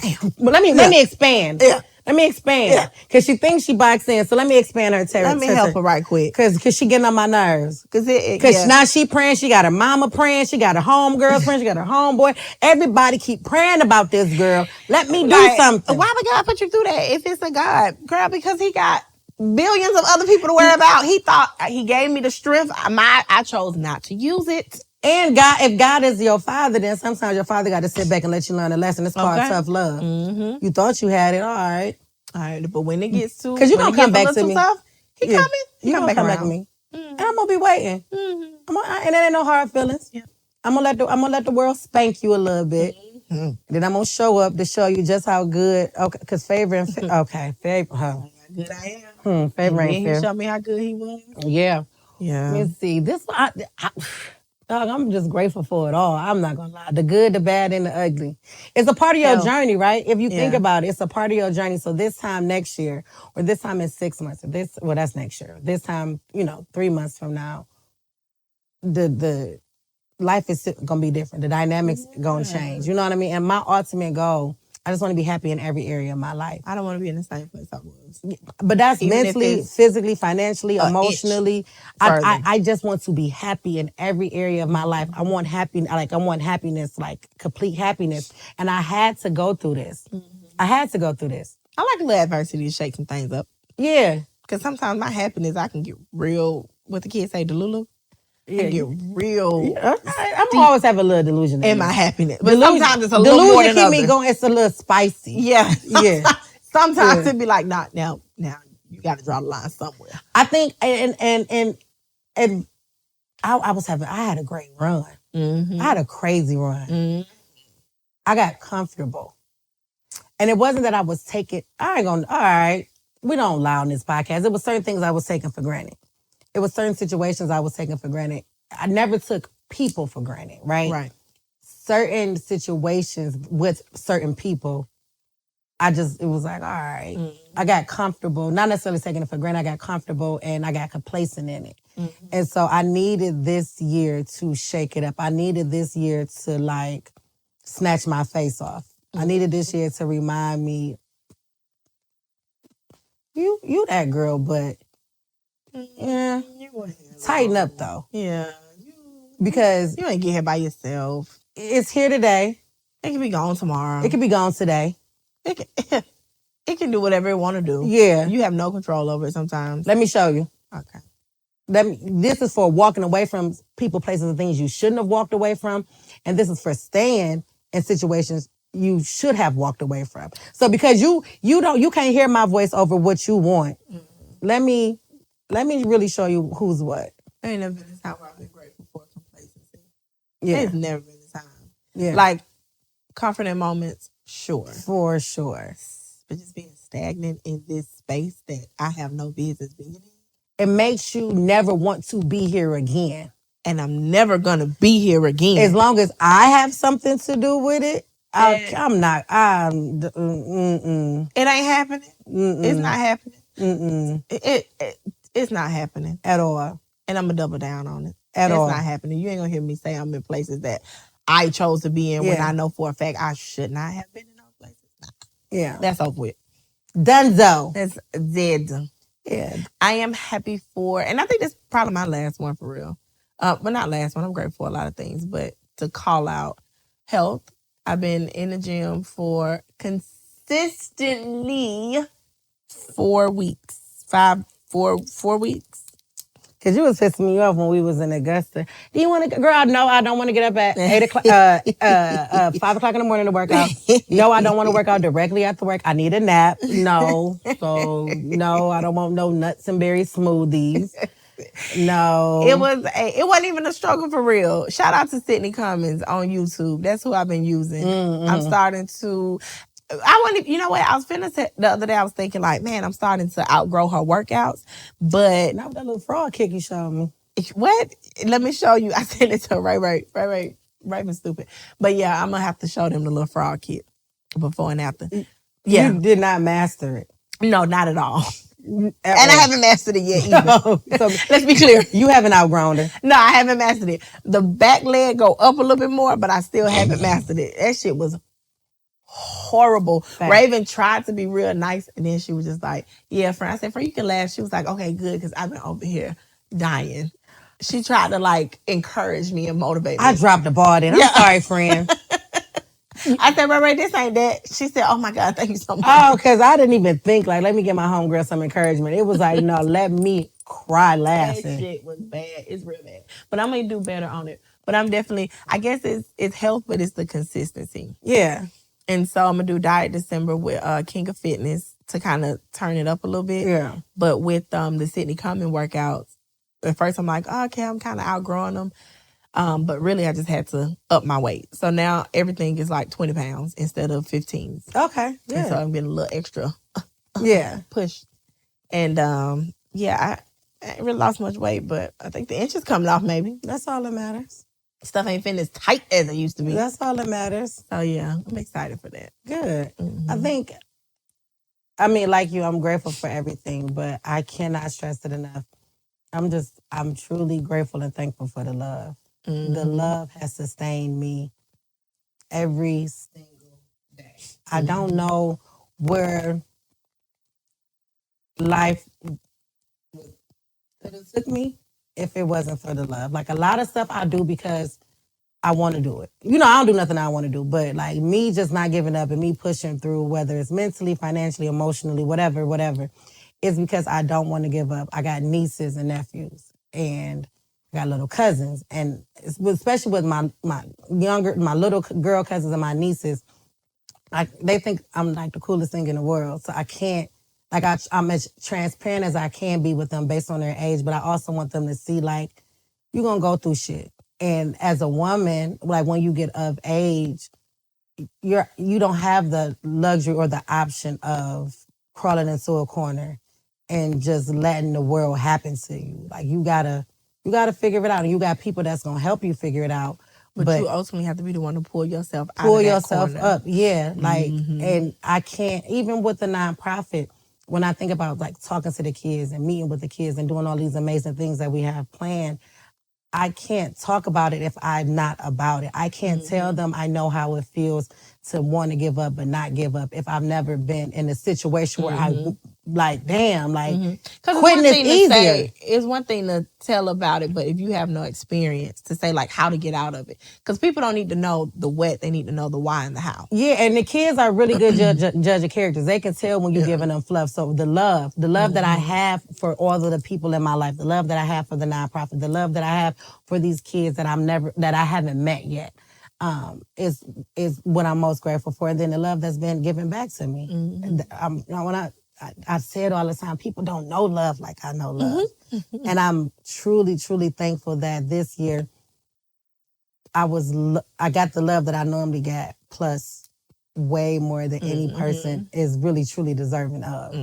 Damn. But let me expand. Yeah. Let me expand. Because she thinks she boxed in. So let me expand her territory. Let me help her right quick. Because she getting on my nerves. Because now she praying. She got her mama praying. She got her homegirls praying. She got her homeboy. Everybody keep praying about this girl. Let me do something. Why would God put you through that if it's a God? Girl, because he got billions of other people to worry about. He thought he gave me the strength. I chose not to use it. And God, if God is your father, then sometimes your father got to sit back and let you learn a lesson. It's called tough love. Mm-hmm. You thought you had it, all right. All right, but when it gets to, because you gonna come back to me, tough, he coming. You gonna come back to me, and I'm gonna be waiting. And it ain't no hard feelings. Yeah. I'm gonna let the world spank you a little bit. Then I'm gonna show up to show you just how good. Okay, because favor favor. How good I am. Favor ain't fair. He showed me how good he was. Yeah. Yeah. Let me see. Dog, I'm just grateful for it all. I'm not gonna lie. The good, the bad, and the ugly. It's a part of your journey, right? If you think about it, it's a part of your journey. So this time next year, or this time in 6 months, or that's next year. This time, 3 months from now, the life is gonna be different. The dynamics gonna change. You know what I mean? And my ultimate goal, I just want to be happy in every area of my life. I don't want to be in the same place I was. But that's even mentally, physically, financially, emotionally. I just want to be happy in every area of my life. I want happiness, like complete happiness. And I had to go through this. I like a little adversity to shake some things up. Yeah. Because sometimes my happiness, I can get real, what the kids say, delulu. Yeah, get real. Yeah, I'm always have a little delusion in my happiness, but sometimes it's a little more than keep me going. It's a little spicy. Yeah, yeah. Sometimes it'd be like, not now. Now you got to draw the line somewhere. I think, and I had a great run. I had a crazy run. I got comfortable, and it wasn't that I was taking. All right, we don't lie on this podcast. It was certain things I was taking for granted. It was certain situations I was taking for granted. I never took people for granted, right? Right. Certain situations with certain people, it was like, all right. I got comfortable, not necessarily taking it for granted. I got comfortable and I got complacent in it. And so I needed this year to shake it up. I needed this year to snatch my face off. I needed this year to remind me, you that girl, but yeah, tighten up though. Yeah, because you ain't get here by yourself. It's here today. It can be gone tomorrow. It can be gone today. It can do whatever it want to do. Yeah, you have no control over it sometimes. Let me show you. Okay. This is for walking away from people, places, and things you shouldn't have walked away from, and this is for staying in situations you should have walked away from. So because you can't hear my voice over what you want. Let me really show you who's what. There ain't never been a time where I've been grateful for complacency. Yeah. There's never been a time. Yeah. Like, comforting moments, sure. For sure. But just being stagnant in this space that I have no business being in. It makes you never want to be here again. And I'm never going to be here again. As long as I have something to do with it, it ain't happening. It's not happening. It's not happening. At all. And I'm going to double down on it. It's not happening. You ain't going to hear me say I'm in places that I chose to be in when I know for a fact I should not have been in those places. Nah. Yeah. That's over with. Dunzo. That's dead. Yeah. I am happy for, and I think that's probably my last one for real. But not last one. I'm grateful for a lot of things. But to call out health, I've been in the gym for consistently 4 weeks. 4 weeks. Because you was pissing me off when we was in Augusta. Do you want to, girl, no, I don't want to get up at 8 o'clock, 5 o'clock in the morning to work out. No, I don't want to work out directly after work. I need a nap. No. So, no, I don't want no nuts and berry smoothies. No. It wasn't even a struggle for real. Shout out to Sydney Cummins on YouTube. That's who I've been using. I'm starting to... you know what? I was the other day, I was thinking like, man, I'm starting to outgrow her workouts. But not with that little frog kick you showed me. What? Let me show you. I sent it to her. Right, and stupid. But yeah, I'm going to have to show them the little frog kick before and after. Yeah. You did not master it. No, not at all. I haven't mastered it yet either. No. So let's be clear. You haven't outgrown it. No, I haven't mastered it. The back leg go up a little bit more, but I still haven't mastered it. That shit was horrible. Fact. Raven tried to be real nice, and then she was just like, yeah, friend. I said, friend, you can laugh. She was like, okay, good, because I've been over here dying. She tried to like encourage me and motivate me. I dropped the ball then. I'm sorry, friend. I said, Ray, this ain't that. She said, oh my God, thank you so much. Oh, because I didn't even think, like, let me get my homegirl some encouragement. It was like, no, let me cry That laughing. shit was bad. It's real bad. But I'm going to do better on it. But I'm definitely, I guess it's health, but it's the consistency. Yeah. And so I'm going to do Diet December with King of Fitness to kind of turn it up a little bit. Yeah. But with the Sydney Cumming workouts, at first I'm like, oh, okay, I'm kind of outgrowing them. But really, I just had to up my weight. So now everything is like 20 pounds instead of 15s. Okay. Yeah. And so I'm getting a little extra push. And yeah, I ain't really lost much weight, but I think the inches coming off maybe. That's all that matters. Stuff ain't fitting as tight as it used to be. That's all that matters. So yeah, I'm excited for that. Good. I mean, like you, I'm grateful for everything, but I cannot stress it enough. I'm truly grateful and thankful for the love. The love has sustained me every single day. I don't know where life could have took me if it wasn't for the love. Like a lot of stuff I do because I want to do it. You know, I don't do nothing I want to do, but like me just not giving up and me pushing through, whether it's mentally, financially, emotionally, whatever, is because I don't want to give up. I got nieces and nephews and I got little cousins, and especially with my little girl cousins and my nieces, they think I'm like the coolest thing in the world. So I can't, like I'm as transparent as I can be with them based on their age, but I also want them to see like, you're going to go through shit. And as a woman, like when you get of age, you don't have the luxury or the option of crawling into a corner and just letting the world happen to you. Like you gotta figure it out, and you got people that's gonna help you figure it out. But you ultimately have to be the one to pull yourself out pull of that yourself corner. up. Yeah, like, and I can't, even with the nonprofit, when I think about like talking to the kids and meeting with the kids and doing all these amazing things that we have planned, I can't talk about it if I'm not about it. I can't tell them I know how it feels to want to give up but not give up if I've never been in a situation where I like, damn, like quitting is easier. It's one thing to tell about it, but if you have no experience to say like how to get out of it, because people don't need to know the what, they need to know the why and the how. Yeah, and the kids are really good judge of characters. They can tell when you're giving them fluff. So the love that I have for all of the people in my life, the love that I have for the nonprofit, the love that I have for these kids that I haven't met yet, is what I'm most grateful for. And then the love that's been given back to me. When I say it all the time, people don't know love like I know love. And I'm truly, truly thankful that this year I got the love that I normally get, plus way more than any person is really, truly deserving of.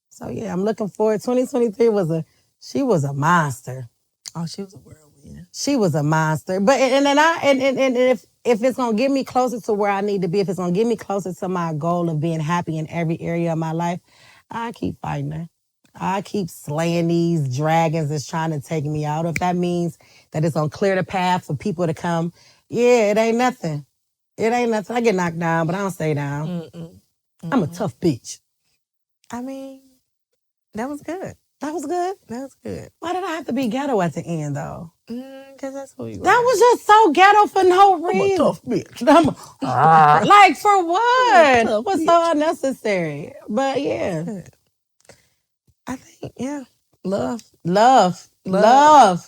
So yeah, I'm looking forward. 2023 she was a monster. Oh, she was a whirlwind. She was a monster. But if it's gonna get me closer to where I need to be, if it's gonna get me closer to my goal of being happy in every area of my life, I keep fighting her. I keep slaying these dragons that's trying to take me out. If that means that it's gonna clear the path for people to come, yeah, it ain't nothing. It ain't nothing. I get knocked down, but I don't stay down. I'm a tough bitch. I mean, that was good. That was good. That was good. Why did I have to be ghetto at the end, though? Because that's who you are. That was just so ghetto for no reason. I'm a tough bitch. Like, for what? It was so unnecessary. But, yeah. I think, yeah. Love.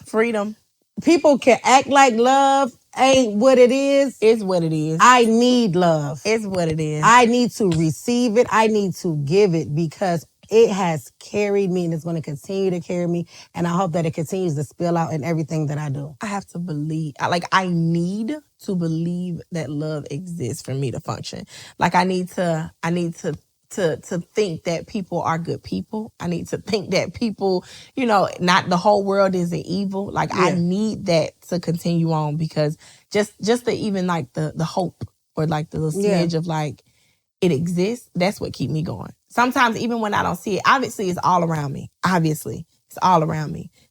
Freedom. People can act like love ain't what it is. It's what it is. I need love. It's what it is. I need to receive it. I need to give it because it has carried me and it's going to continue to carry me. And I hope that it continues to spill out in everything that I do. I have to believe, I need to believe that love exists for me to function. Like I need to think that people are good people. I need to think that people, not the whole world isn't evil. Like I need that to continue on because just the even like the hope or like the little smidge of like it exists, that's what keep me going. Sometimes even when I don't see it, obviously it's all around me.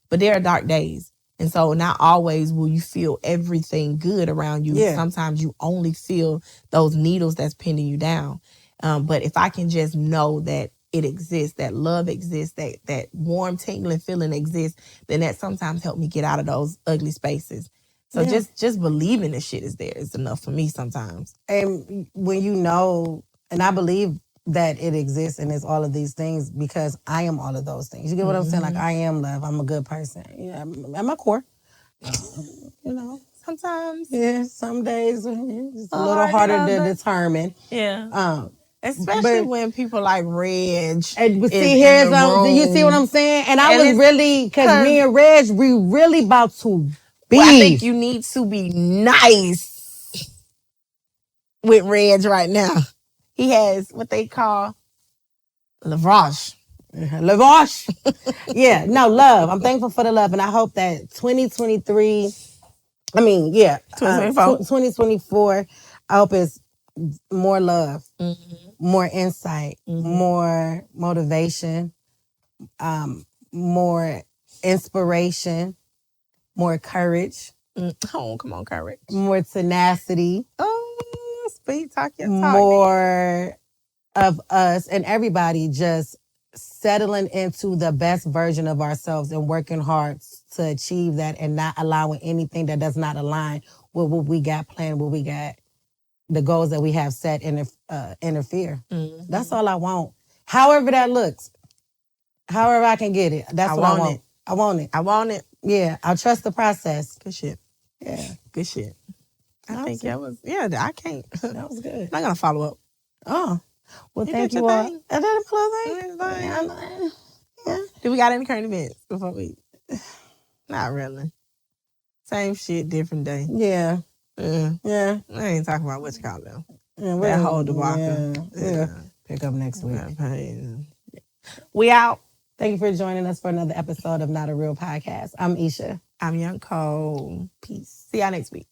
But there are dark days. And so not always will you feel everything good around you. Yeah. Sometimes you only feel those needles that's pinning you down. But if I can just know that it exists, that love exists, that warm, tingling feeling exists, then that sometimes help me get out of those ugly spaces. So just believing the shit is there is enough for me sometimes. And when you know, and I believe that it exists and it's all of these things because I am all of those things. You get what I'm saying? Like, I am love. I'm a good person. Yeah, at my core. You know, Sometimes. yeah, some days it's a little harder to determine. Yeah. Especially when people like Reg. And see, here's do you see what I'm saying? And I was really, because me and Reg, we really about to be. Well, I think you need to be nice with Reg right now. He has what they call Lavash. Lavash. Yeah, no, love. I'm thankful for the love. And I hope that 2023, 2024, I hope it's more love, more insight, more motivation, more inspiration, more courage. Oh, come on, courage. More tenacity. Oh, speed, talk your talk. More of us and everybody just settling into the best version of ourselves and working hard to achieve that and not allowing anything that does not align with what we got planned, what we got, the goals that we have set interfere. That's all I want. However that looks. However I can get it. That's what I want. I want it. I want it. Yeah, I'll trust the process. Good shit. Yeah. Good shit. I think that was, I can't. That was good. I'm not going to follow up. Oh. Well, thank you all. Yeah. Do we got any current events before we? Not really. Same shit, different day. Yeah. Yeah. I ain't talking about what you call them. Yeah, that whole debacle. Yeah. Pick up next week. We out. Thank you for joining us for another episode of Not a Real Podcast. I'm Isha. I'm Young Cole. Peace. See y'all next week.